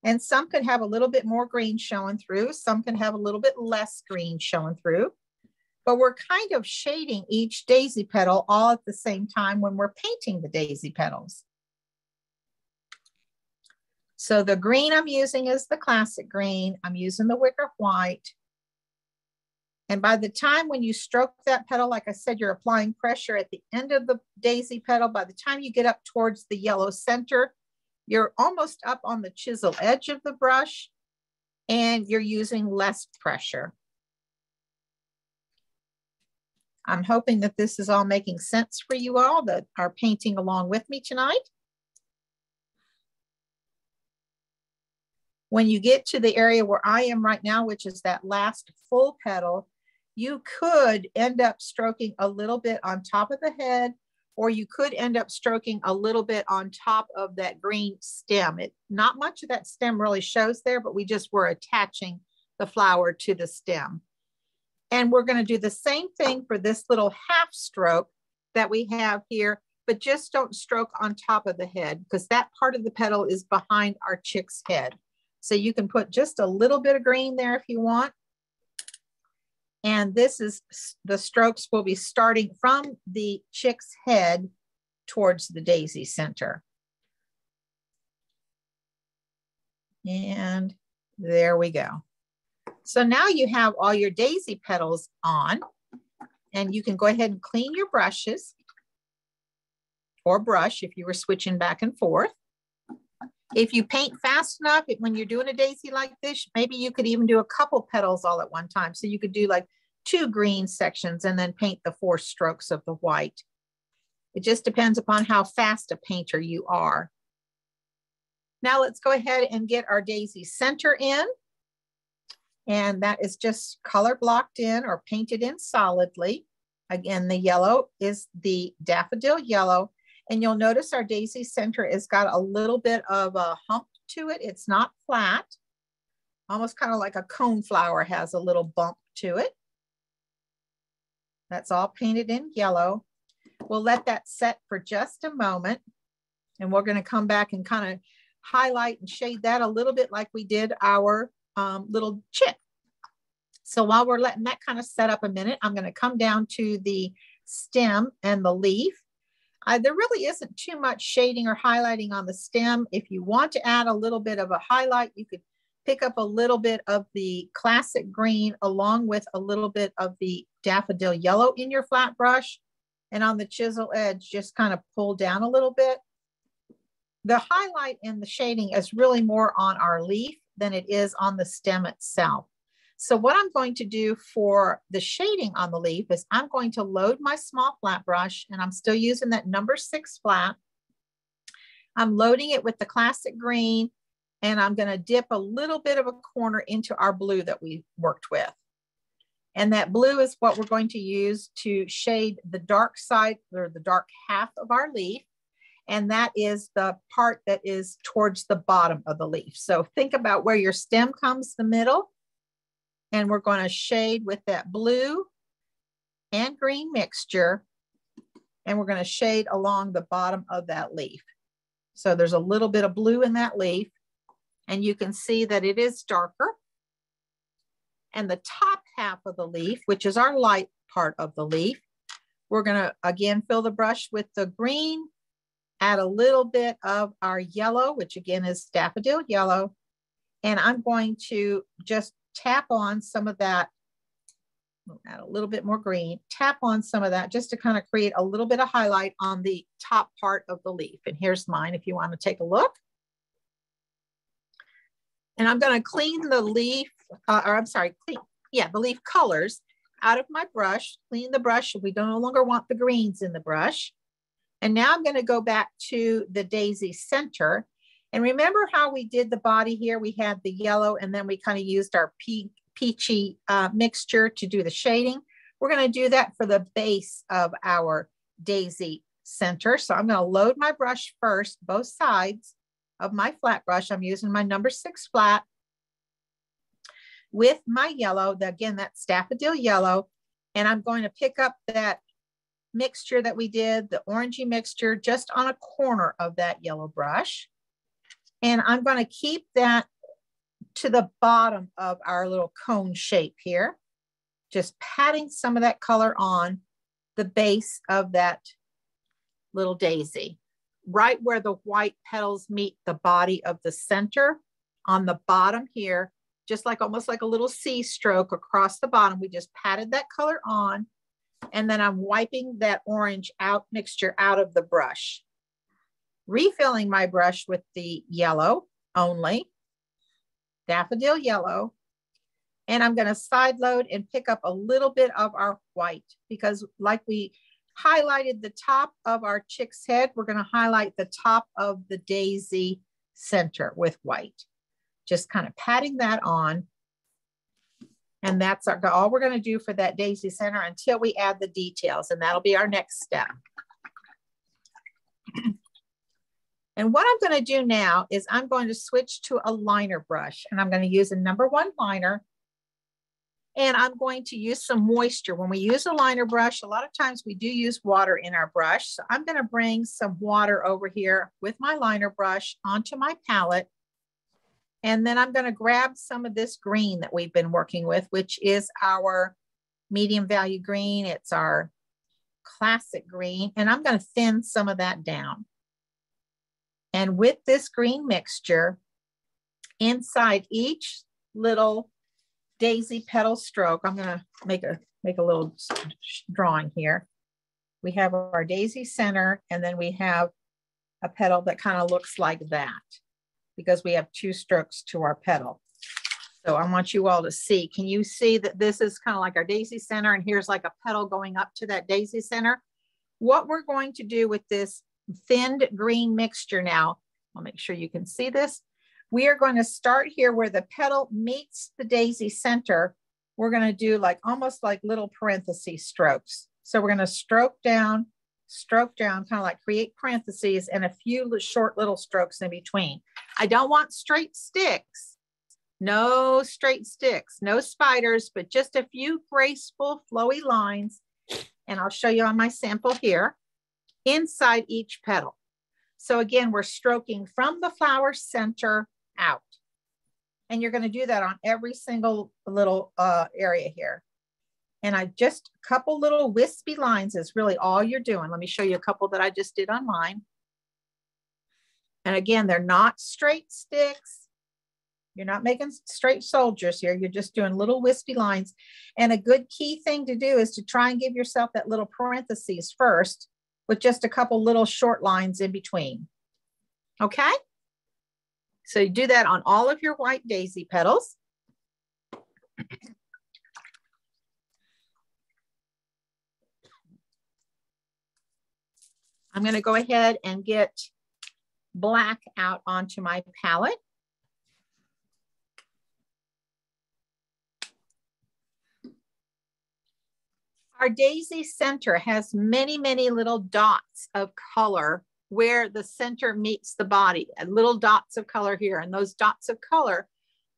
And some could have a little bit more green showing through. Some can have a little bit less green showing through. But we're kind of shading each daisy petal all at the same time when we're painting the daisy petals. So the green I'm using is the classic green. I'm using the wicker white. And by the time when you stroke that petal, like I said, you're applying pressure at the end of the daisy petal. By the time you get up towards the yellow center, you're almost up on the chisel edge of the brush, and you're using less pressure. I'm hoping that this is all making sense for you all that are painting along with me tonight. When you get to the area where I am right now, which is that last full petal, you could end up stroking a little bit on top of the head, or you could end up stroking a little bit on top of that green stem. Not much of that stem really shows there, but we just were attaching the flower to the stem. And we're going to do the same thing for this little half stroke. that we have here, but just don't stroke on top of the head because that part of the petal is behind our chick's head. So you can put just a little bit of green there if you want. And this is, the strokes will be starting from the chick's head towards the daisy center. And there we go. So now you have all your daisy petals on, and you can go ahead and clean your brushes or brush if you were switching back and forth. If you paint fast enough, when you're doing a daisy like this, maybe you could even do a couple petals all at one time. So you could do like 2 green sections and then paint the 4 strokes of the white. It just depends upon how fast a painter you are. Now let's go ahead and get our daisy center in. And that is just color blocked in or painted in solidly. Again, the yellow is the Daffodil Yellow. And you'll notice our daisy center has got a little bit of a hump to it. It's not flat, almost kind of like a cone flower has a little bump to it. That's all painted in yellow. We'll let that set for just a moment. And we're going to come back and kind of highlight and shade that a little bit like we did our little chick. So while we're letting that kind of set up a minute, I'm going to come down to the stem and the leaf. There really isn't too much shading or highlighting on the stem. If you want to add a little bit of a highlight, you could pick up a little bit of the classic green along with a little bit of the Daffodil Yellow in your flat brush. And on the chisel edge, just kind of pull down a little bit. The highlight and the shading is really more on our leaf than it is on the stem itself. So what I'm going to do for the shading on the leaf is I'm going to load my small flat brush, and I'm still using that number 6 flat. I'm loading it with the classic green, and I'm going to dip a little bit of a corner into our blue that we worked with. And that blue is what we're going to use to shade the dark side or the dark half of our leaf. And that is the part that is towards the bottom of the leaf. So think about where your stem comes, the middle. And we're going to shade with that blue and green mixture. And we're going to shade along the bottom of that leaf. So there's a little bit of blue in that leaf. And you can see that it is darker. And the top half of the leaf, which is our light part of the leaf, we're going to, again, fill the brush with the green, add a little bit of our yellow, which again is Daffodil Yellow. And I'm going to just tap on some of that, add a little bit more green, tap on some of that just to kind of create a little bit of highlight on the top part of the leaf. And here's mine if you want to take a look. And I'm going to clean the leaf, the leaf colors out of my brush, clean the brush. We no longer want the greens in the brush. And now I'm going to go back to the daisy center. And remember how we did the body here? We had the yellow and then we kind of used our peachy mixture to do the shading. We're going to do that for the base of our daisy center. So I'm going to load my brush first, both sides of my flat brush. I'm using my number 6 flat with my yellow. Again, that's Daffodil Yellow. And I'm going to pick up that mixture that we did, the orangey mixture, just on a corner of that yellow brush. And I'm going to keep that to the bottom of our little cone shape here, just patting some of that color on the base of that little daisy, right where the white petals meet the body of the center on the bottom here, just like almost like a little C stroke across the bottom. We just patted that color on, and then I'm wiping that orange mixture out of the brush. Refilling my brush with the yellow only, Daffodil Yellow. And I'm going to side load and pick up a little bit of our white because like we highlighted the top of our chick's head, we're going to highlight the top of the daisy center with white. Just kind of patting that on. And that's all we're going to do for that daisy center until we add the details. And that'll be our next step. And what I'm going to do now is I'm going to switch to a liner brush, and I'm going to use a number 1 liner. And I'm going to use some moisture. When we use a liner brush, a lot of times we do use water in our brush. So I'm going to bring some water over here with my liner brush onto my palette. And then I'm going to grab some of this green that we've been working with, which is our medium value green. It's our classic green. And I'm going to thin some of that down. And with this green mixture, inside each little daisy petal stroke, I'm going to make a little drawing here. We have our daisy center, and then we have a petal that kind of looks like that because we have 2 strokes to our petal. So I want you all to see. Can you see that this is kind of like our daisy center, and here's like a petal going up to that daisy center? What we're going to do with this thinned green mixture now, I'll make sure you can see this. We are going to start here where the petal meets the daisy center. We're going to do like almost like little parenthesis strokes. So we're going to stroke down, kind of like create parentheses and a few short little strokes in between. I don't want straight sticks. No straight sticks, no spiders, but just a few graceful flowy lines. And I'll show you on my sample here inside each petal. So again, we're stroking from the flower center out. And you're going to do that on every single little area here. And I just a couple little wispy lines is really all you're doing. Let me show you a couple that I just did on mine. And again, they're not straight sticks. You're not making straight soldiers here. You're just doing little wispy lines. And a good key thing to do is to try and give yourself that little parentheses first with just a couple little short lines in between. Okay? So you do that on all of your white daisy petals. I'm going to go ahead and get black out onto my palette. Our daisy center has many, many little dots of color where the center meets the body, and little dots of color here. And those dots of color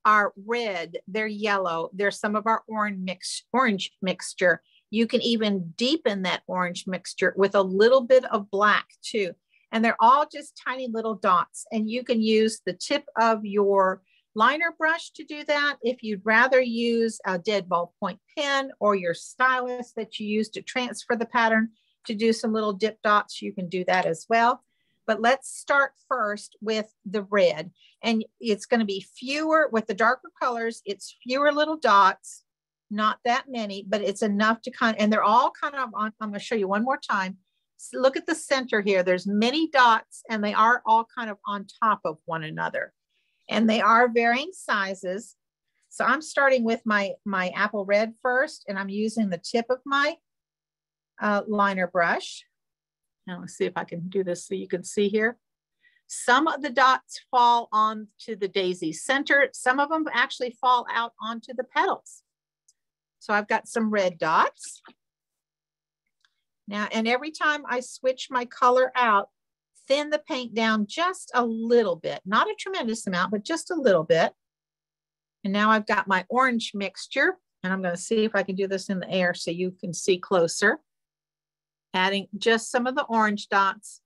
are red, they're yellow, they're some of our orange mixture. You can even deepen that orange mixture with a little bit of black too. And they're all just tiny little dots. And you can use the tip of your liner brush to do that. If you'd rather use a dead ballpoint pen or your stylus that you use to transfer the pattern to do some little dip dots, you can do that as well. But let's start first with the red. And it's going to be fewer with the darker colors. It's fewer little dots, not that many, but it's enough to kind of, and they're all kind of on, I'm going to show you one more time. So look at the center here. There's many dots and they are all kind of on top of one another. And they are varying sizes. So I'm starting with my apple red first, and I'm using the tip of my liner brush. Now let's see if I can do this so you can see here. Some of the dots fall onto the daisy center. Some of them actually fall out onto the petals. So I've got some red dots. Now, and every time I switch my color out, thin the paint down just a little bit, not a tremendous amount, but just a little bit. And now I've got my orange mixture, and I'm going to see if I can do this in the air so you can see closer. Adding just some of the orange dots,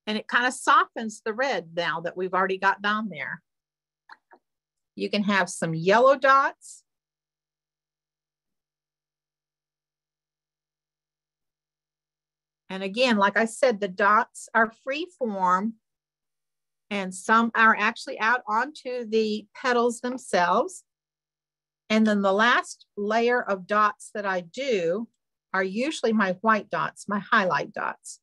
and it kind of softens the red now that we've already got down there. You can have some yellow dots. And again, like I said, the dots are free form, and some are actually out onto the petals themselves. And then the last layer of dots that I do are usually my white dots, my highlight dots.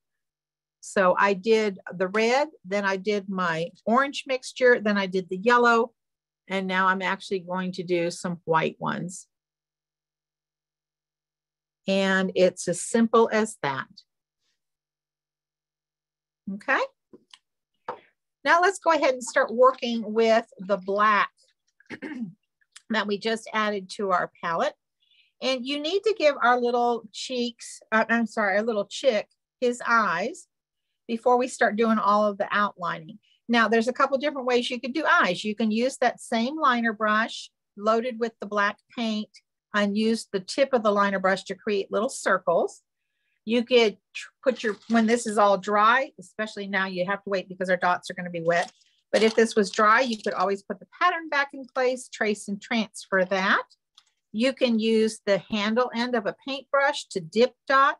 So I did the red, then I did my orange mixture, then I did the yellow, and now I'm actually going to do some white ones. And it's as simple as that. Okay. Now let's go ahead and start working with the black that we just added to our palette. And you need to give our little cheeks, our little chick his eyes before we start doing all of the outlining. Now there's a couple different ways you could do eyes. You can use that same liner brush loaded with the black paint and use the tip of the liner brush to create little circles. You could put when this is all dry, especially now you have to wait because our dots are going to be wet. But if this was dry, you could always put the pattern back in place, trace and transfer that. You can use the handle end of a paintbrush to dip dot.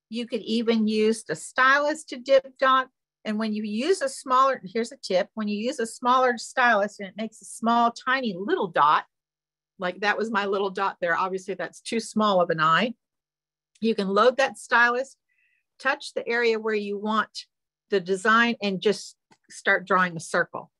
You could even use the stylus to dip dot. And when you use a smaller, here's a tip, when you use a smaller stylus and it makes a small, tiny little dot, like that was my little dot there. Obviously that's too small of an eye. You can load that stylus, touch the area where you want the design and just start drawing a circle.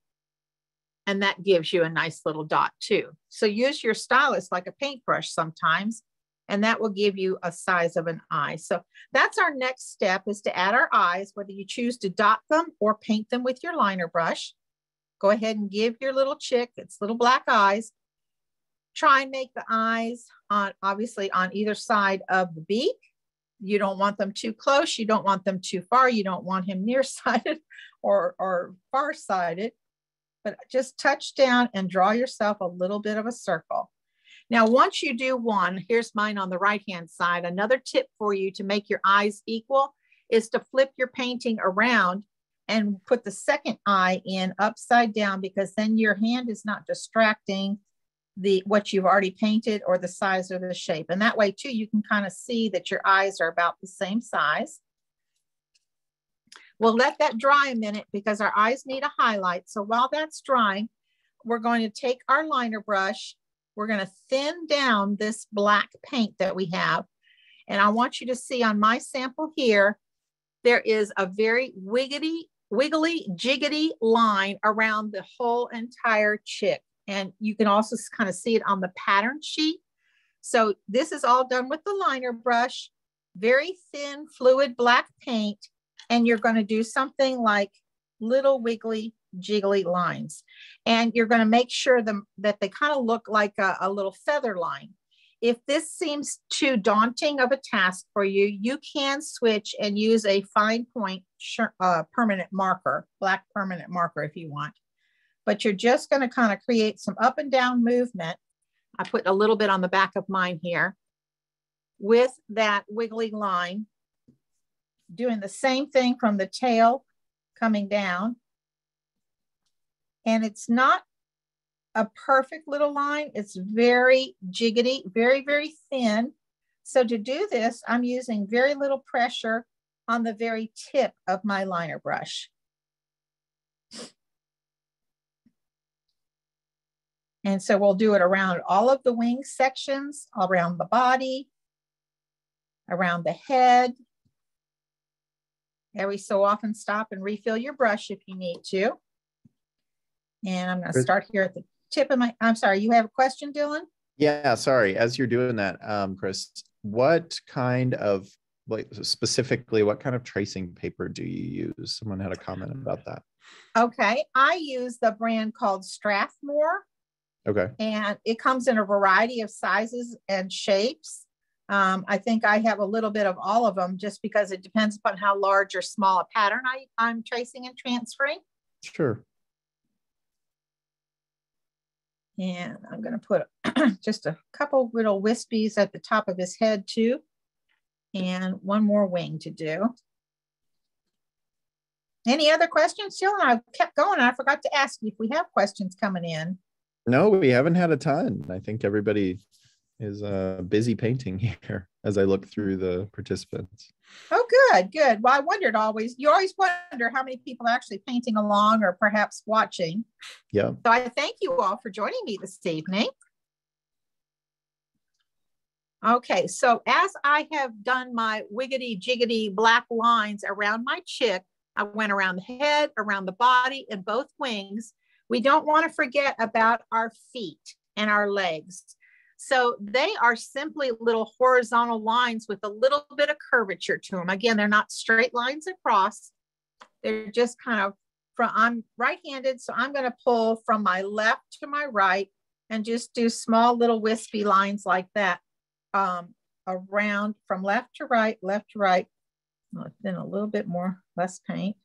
And that gives you a nice little dot too. So use your stylus like a paintbrush sometimes, and that will give you a size of an eye. So that's our next step, is to add our eyes, whether you choose to dot them or paint them with your liner brush. Go ahead and give your little chick its little black eyes. Try and make the eyes obviously on either side of the beak. You don't want them too close. You don't want them too far. You don't want him nearsighted or far-sighted, but just touch down and draw yourself a little bit of a circle. Now, once you do one, here's mine on the right-hand side. Another tip for you to make your eyes equal is to flip your painting around and put the second eye in upside down, because then your hand is not distracting what you've already painted or the size or the shape. And that way too, you can kind of see that your eyes are about the same size. We'll let that dry a minute because our eyes need a highlight. So while that's drying, we're going to take our liner brush. We're going to thin down this black paint that we have. And I want you to see on my sample here, there is a very wiggly, jiggity line around the whole entire chick. And you can also kind of see it on the pattern sheet. So this is all done with the liner brush, very thin, fluid black paint. And you're going to do something like little wiggly, jiggly lines. And you're going to make sure that they kind of look like a little feather line. If this seems too daunting of a task for you, you can switch and use a fine point permanent marker, black permanent marker if you want. But you're just going to kind of create some up and down movement. I put a little bit on the back of mine here with that wiggly line, doing the same thing from the tail coming down. And it's not a perfect little line. It's very jiggity, very, very thin. So to do this, I'm using very little pressure on the very tip of my liner brush. And so we'll do it around all of the wing sections, around the body, around the head. Every so often stop and refill your brush if you need to. And I'm going to start here at the tip of my, I'm sorry, you have a question, Dylan? Yeah, sorry. As you're doing that, Chris, what kind of, like specifically, what kind of tracing paper do you use? Someone had a comment about that. Okay, I use the brand called Strathmore. Okay. And it comes in a variety of sizes and shapes. I think I have a little bit of all of them just because it depends upon how large or small a pattern I'm tracing and transferring. Sure. And I'm going to put just a couple little wispies at the top of his head too. And one more wing to do. Any other questions, Jill? I kept going. I forgot to ask you if we have questions coming in. No, we haven't had a ton. I think everybody is busy painting here as I look through the participants. Oh, good, good. Well, I wondered you always wonder how many people are actually painting along or perhaps watching. Yeah. So I thank you all for joining me this evening. Okay, so as I have done my wiggity jiggity black lines around my chick, I went around the head, around the body, and both wings. We don't want to forget about our feet and our legs. So they are simply little horizontal lines with a little bit of curvature to them. Again, they're not straight lines across. They're just kind of I'm right-handed, so I'm going to pull from my left to my right and just do small little wispy lines like that around from left to right, then a little bit more, less paint.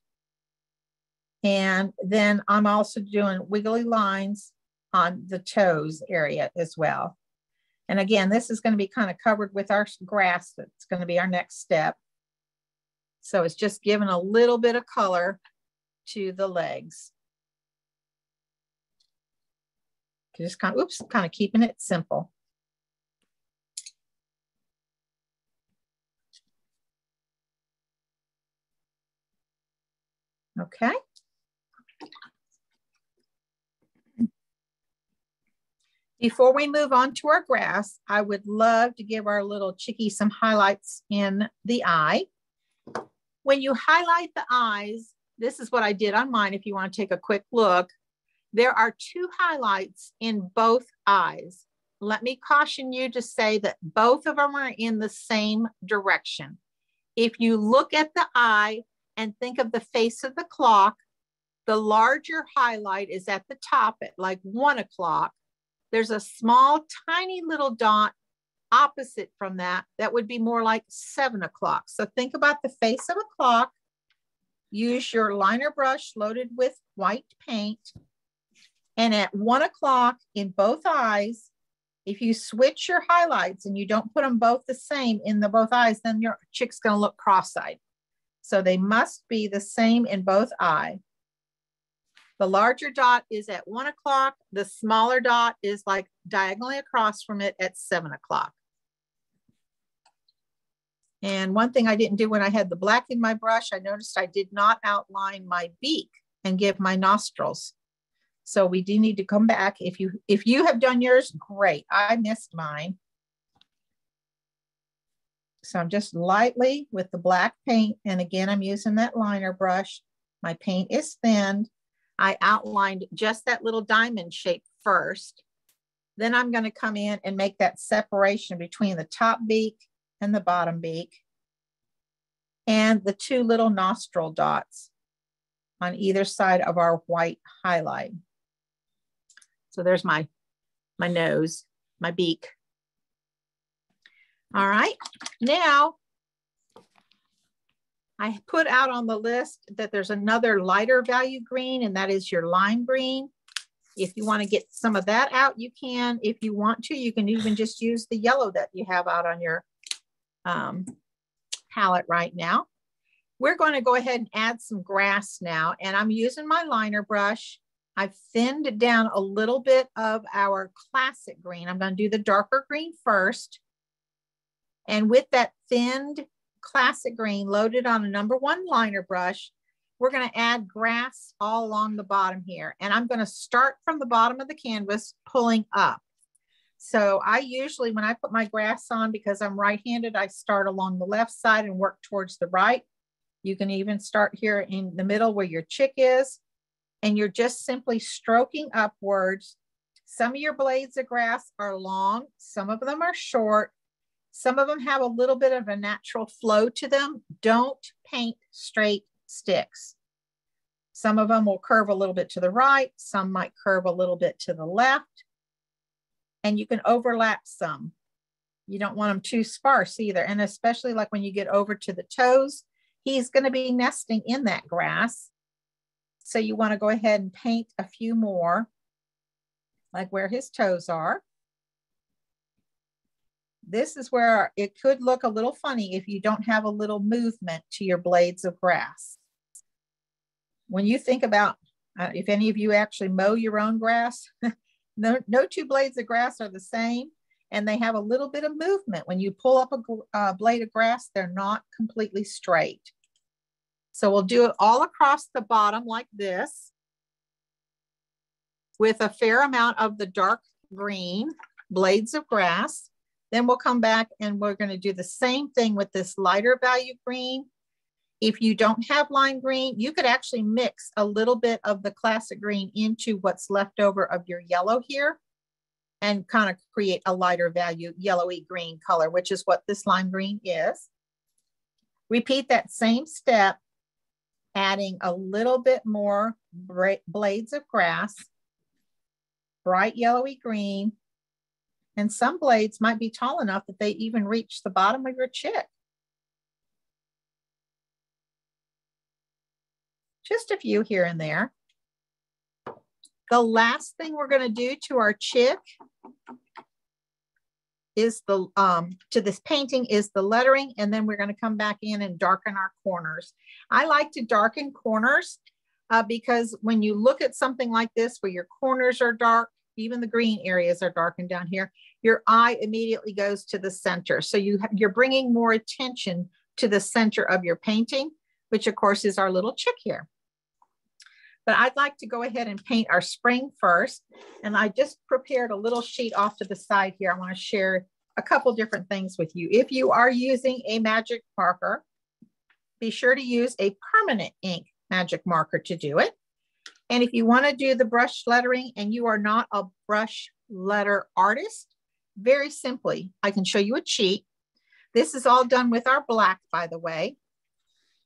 And then I'm also doing wiggly lines on the toes area as well. And again, this is going to be kind of covered with our grass. That's going to be our next step. So it's just giving a little bit of color to the legs. Just kind of, oops, kind of keeping it simple. Okay. Before we move on to our grass, I would love to give our little chickie some highlights in the eye. When you highlight the eyes, this is what I did on mine. If you want to take a quick look, there are 2 highlights in both eyes. Let me caution you to say that both of them are in the same direction. If you look at the eye and think of the face of the clock, the larger highlight is at the top at like 1 o'clock. There's a small, tiny little dot opposite from that. That would be more like 7 o'clock. So think about the face of a clock. Use your liner brush loaded with white paint. And at 1 o'clock in both eyes, if you switch your highlights and you don't put them both the same in the both eyes, then your chick's going to look cross-eyed. So they must be the same in both eyes. The larger dot is at 1 o'clock. The smaller dot is like diagonally across from it at 7 o'clock. And one thing I didn't do when I had the black in my brush, I noticed I did not outline my beak and give my nostrils. So we do need to come back. If you have done yours, great. I missed mine. So I'm just lightly with the black paint. And again, I'm using that liner brush. My paint is thinned. I outlined just that little diamond shape first. Then I'm going to come in and make that separation between the top beak and the bottom beak and the 2 little nostril dots on either side of our white highlight. So there's my nose, my beak. All right, now I put out on the list that there's another lighter value green, and that is your lime green. If you want to get some of that out, you can. If you want to, you can even just use the yellow that you have out on your palette right now. We're going to go ahead and add some grass now, and I'm using my liner brush. I've thinned down a little bit of our classic green. I'm going to do the darker green first. And with that thinned classic green loaded on a #1 liner brush, we're going to add grass all along the bottom here. And I'm going to start from the bottom of the canvas, pulling up. So I usually, when I put my grass on, because I'm right-handed, I start along the left side and work towards the right. You can even start here in the middle where your chick is. And you're just simply stroking upwards. Some of your blades of grass are long. Some of them are short. Some of them have a little bit of a natural flow to them. Don't paint straight sticks. Some of them will curve a little bit to the right. Some might curve a little bit to the left. And you can overlap some. You don't want them too sparse either. And especially like when you get over to the toes, he's going to be nesting in that grass. So you want to go ahead and paint a few more, like where his toes are. This is where it could look a little funny if you don't have a little movement to your blades of grass. When you think about, if any of you actually mow your own grass, no 2 blades of grass are the same, and they have a little bit of movement. When you pull up a blade of grass, they're not completely straight. So we'll do it all across the bottom like this with a fair amount of the dark green blades of grass. Then we'll come back and we're going to do the same thing with this lighter value green. If you don't have lime green, you could actually mix a little bit of the classic green into what's left over of your yellow here and kind of create a lighter value yellowy green color, which is what this lime green is. Repeat that same step, adding a little bit more blades of grass, bright yellowy green, and some blades might be tall enough that they even reach the bottom of your chick. Just a few here and there. The last thing we're going to do to our chick is the, to this painting is the lettering, and then we're going to come back in and darken our corners. I like to darken corners because when you look at something like this where your corners are dark, even the green areas are darkened down here, your eye immediately goes to the center. So you're bringing more attention to the center of your painting, which of course is our little chick here. But I'd like to go ahead and paint our spring first. And I just prepared a little sheet off to the side here. I want to share a couple different things with you. If you are using a magic marker, be sure to use a permanent ink magic marker to do it. And if you want to do the brush lettering and you are not a brush letter artist, very simply, I can show you a cheat. This is all done with our black, by the way.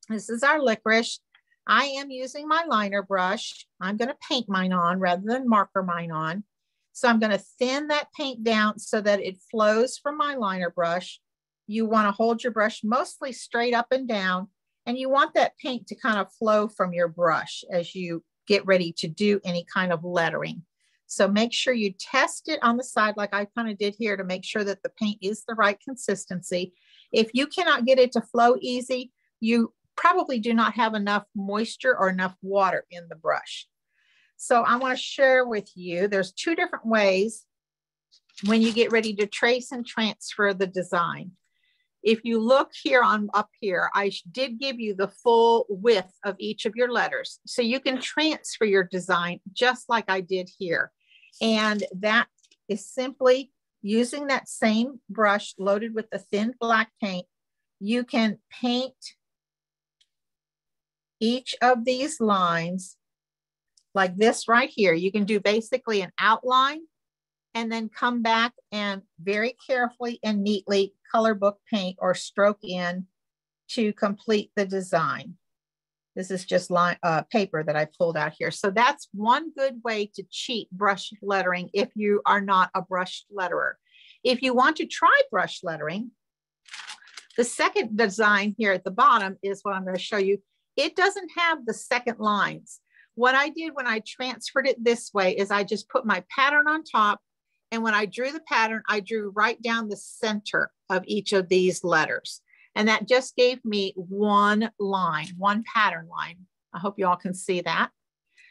This is our Licorice. I am using my liner brush. I'm going to paint mine on rather than marker mine on. So I'm going to thin that paint down so that it flows from my liner brush. You want to hold your brush mostly straight up and down, and you want that paint to kind of flow from your brush as you get ready to do any kind of lettering. So make sure you test it on the side like I kind of did here to make sure that the paint is the right consistency. If you cannot get it to flow easy, you probably do not have enough moisture or enough water in the brush. So I want to share with you, there's two different ways when you get ready to trace and transfer the design. If you look here on up here, I did give you the full width of each of your letters. So you can transfer your design just like I did here. And that is simply using that same brush loaded with the thin black paint. You can paint each of these lines like this right here. You can do basically an outline and then come back and very carefully and neatly color book paint or stroke in to complete the design. This is just paper that I pulled out here. So that's one good way to cheat brush lettering if you are not a brush letterer. If you want to try brush lettering, the second design here at the bottom is what I'm going to show you. It doesn't have the second lines. What I did when I transferred it this way is I just put my pattern on top, and when I drew the pattern, I drew right down the center of each of these letters. And that just gave me one line, one pattern line. I hope you all can see that.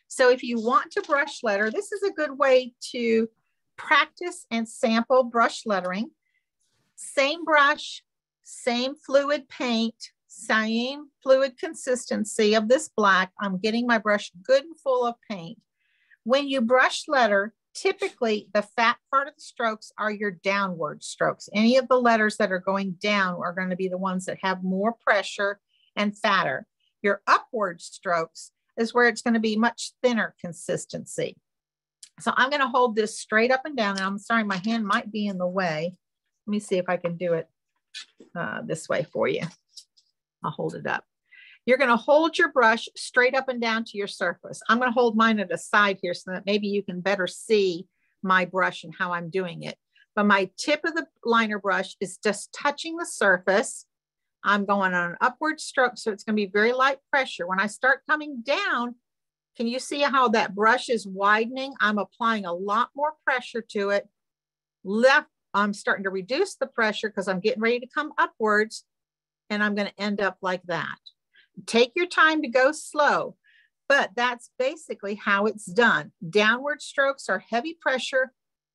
So if you want to brush letter, this is a good way to practice and sample brush lettering. Same brush, same fluid paint, same fluid consistency of this black. I'm getting my brush good and full of paint. When you brush letter, typically the fat part of the strokes are your downward strokes. Any of the letters that are going down are going to be the ones that have more pressure and fatter. Your upward strokes is where it's going to be much thinner consistency. So I'm going to hold this straight up and down. And I'm sorry, my hand might be in the way. Let me see if I can do it this way for you. I'll hold it up. You're going to hold your brush straight up and down to your surface. I'm going to hold mine at the side here so that maybe you can better see my brush and how I'm doing it. But my tip of the liner brush is just touching the surface. I'm going on an upward stroke, so it's going to be very light pressure. When I start coming down, can you see how that brush is widening? I'm applying a lot more pressure to it. Left, I'm starting to reduce the pressure because I'm getting ready to come upwards, and I'm going to end up like that. Take your time to go slow, but that's basically how it's done. Downward strokes are heavy pressure,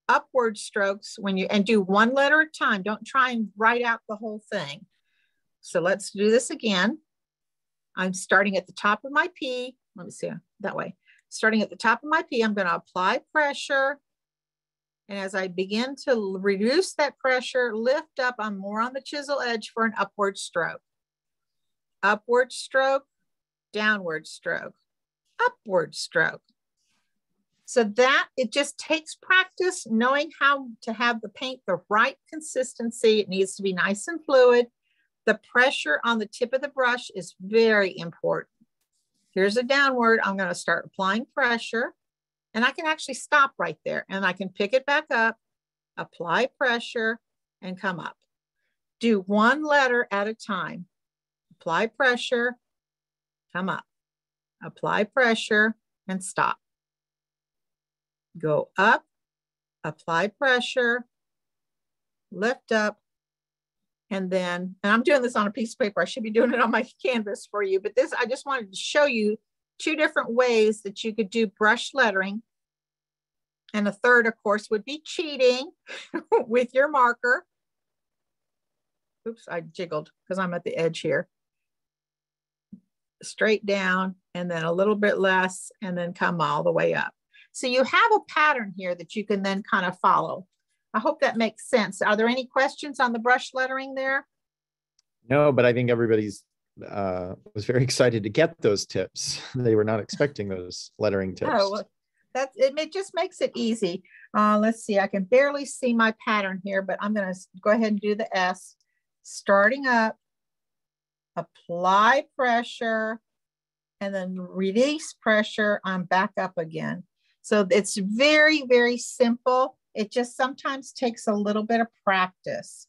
upward strokes and do one letter at a time. Don't try and write out the whole thing. So let's do this again. I'm starting at the top of my P. Let me see that way. Starting at the top of my P, I'm going to apply pressure. And as I begin to reduce that pressure, lift up, I'm more on the chisel edge for an upward stroke. Upward stroke, downward stroke, upward stroke. So that it just takes practice knowing how to have the paint the right consistency. It needs to be nice and fluid. The pressure on the tip of the brush is very important. Here's a downward. I'm going to start applying pressure, and I can actually stop right there, and I can pick it back up, apply pressure, and come up. Do one letter at a time. Apply pressure, come up, apply pressure, and stop. Go up, apply pressure, lift up, and I'm doing this on a piece of paper. I should be doing it on my canvas for you, but this, I just wanted to show you 2 different ways that you could do brush lettering. And a third, of course, would be cheating with your marker. Oops, I jiggled because I'm at the edge here. Straight down, and then a little bit less, and then come all the way up. So you have a pattern here that you can then kind of follow. I hope that makes sense. Are there any questions on the brush lettering there? No, but I think everybody's was very excited to get those tips. They were not expecting those lettering tips. Oh, well, it just makes it easy. Let's see, I can barely see my pattern here, but I'm going to go ahead and do the S. Starting up, apply pressure, and then release pressure. I'm back up again. So it's very, very simple. It just sometimes takes a little bit of practice.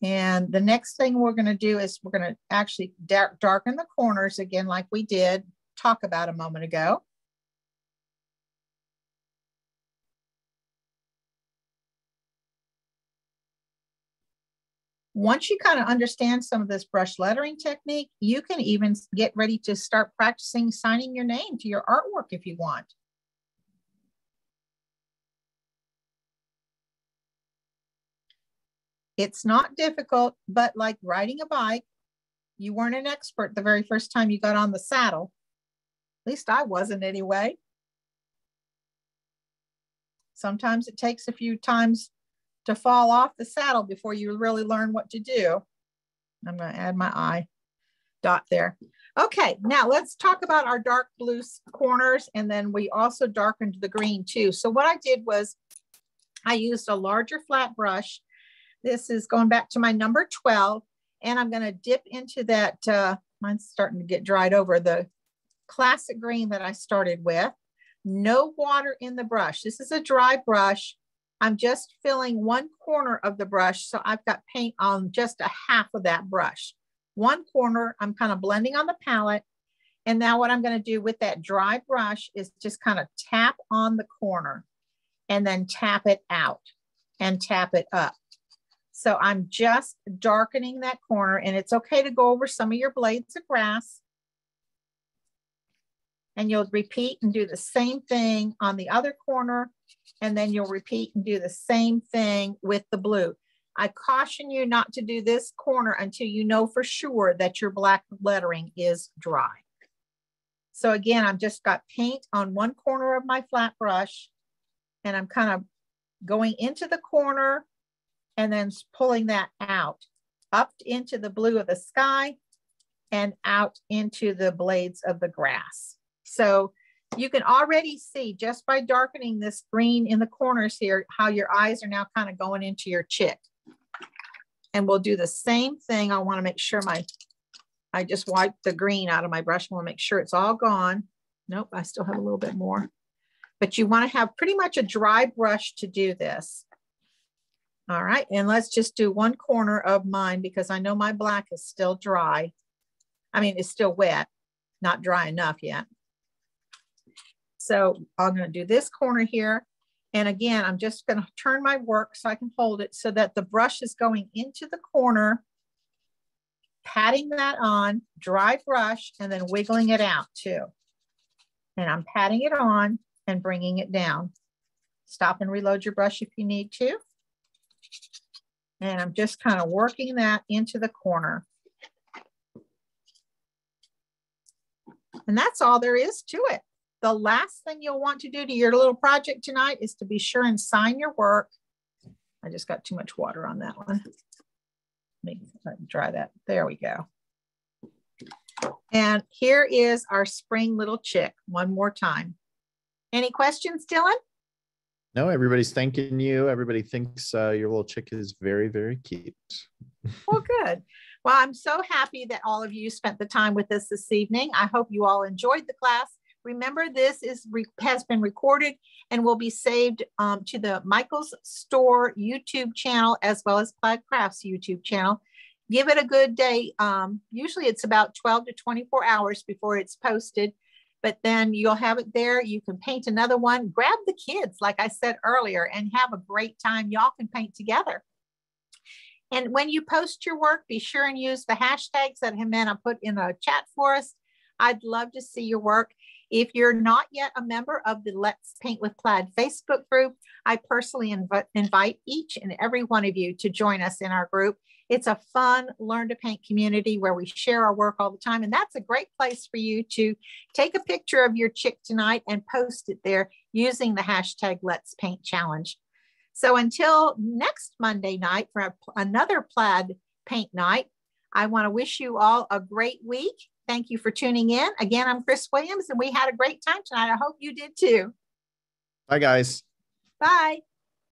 And the next thing we're going to do is we're going to actually darken the corners again, like we did talk about a moment ago. Once you kind of understand some of this brush lettering technique, you can even get ready to start practicing signing your name to your artwork if you want. It's not difficult, but like riding a bike, you weren't an expert the very first time you got on the saddle. At least I wasn't anyway. Sometimes it takes a few times to fall off the saddle before you really learn what to do. I'm going to add my eye dot there. Okay, now let's talk about our dark blue corners, and then we also darkened the green too. So what I did was I used a larger flat brush. This is going back to my number 12, and I'm going to dip into that, mine's starting to get dried over, the classic green that I started with. No water in the brush. This is a dry brush. I'm just filling one corner of the brush, so I've got paint on just a half of that brush. One corner, I'm kind of blending on the palette, and now what I'm going to do with that dry brush is just kind of tap on the corner and then tap it out and tap it up. So I'm just darkening that corner, and it's okay to go over some of your blades of grass. And you'll repeat and do the same thing on the other corner, and then you'll repeat and do the same thing with the blue. I caution you not to do this corner until you know for sure that your black lettering is dry. So again, I've just got paint on one corner of my flat brush, and I'm kind of going into the corner and then pulling that out, up into the blue of the sky and out into the blades of the grass. So you can already see just by darkening this green in the corners here, how your eyes are now kind of going into your chick. And we'll do the same thing. I want to make sure I just wiped the green out of my brush. I want to make sure it's all gone. Nope, I still have a little bit more. But you want to have pretty much a dry brush to do this. All right, and let's just do one corner of mine because I know my black is still dry. I mean, it's still wet, not dry enough yet. So I'm going to do this corner here. And again, I'm just going to turn my work so I can hold it so that the brush is going into the corner, patting that on, dry brush, and then wiggling it out too. And I'm patting it on and bringing it down. Stop and reload your brush if you need to. And I'm just kind of working that into the corner. And that's all there is to it. The last thing you'll want to do to your little project tonight is to be sure and sign your work. I just got too much water on that one. Let me dry that. There we go. And here is our spring little chick one more time. Any questions, Dylan? No, everybody's thanking you. Everybody thinks your little chick is very, very cute. Well, good. Well, I'm so happy that all of you spent the time with us this evening. I hope you all enjoyed the class. Remember, this has been recorded and will be saved to the Michael's Store YouTube channel as well as Plaid Crafts YouTube channel. Give it a good day. Usually it's about 12 to 24 hours before it's posted. but then you'll have it there. You can paint another one. Grab the kids, like I said earlier, and have a great time. Y'all can paint together. And when you post your work, be sure and use the hashtags that Jimena put in the chat for us. I'd love to see your work. If you're not yet a member of the Let's Paint with Plaid Facebook group, I personally invite each and every one of you to join us in our group. It's a fun learn to paint community where we share our work all the time. And that's a great place for you to take a picture of your chick tonight and post it there using the hashtag Let's Paint Challenge. So until next Monday night for another plaid paint night, I want to wish you all a great week. Thank you for tuning in. Again, I'm Chris Williams, and we had a great time tonight. I hope you did too. Bye, guys. Bye.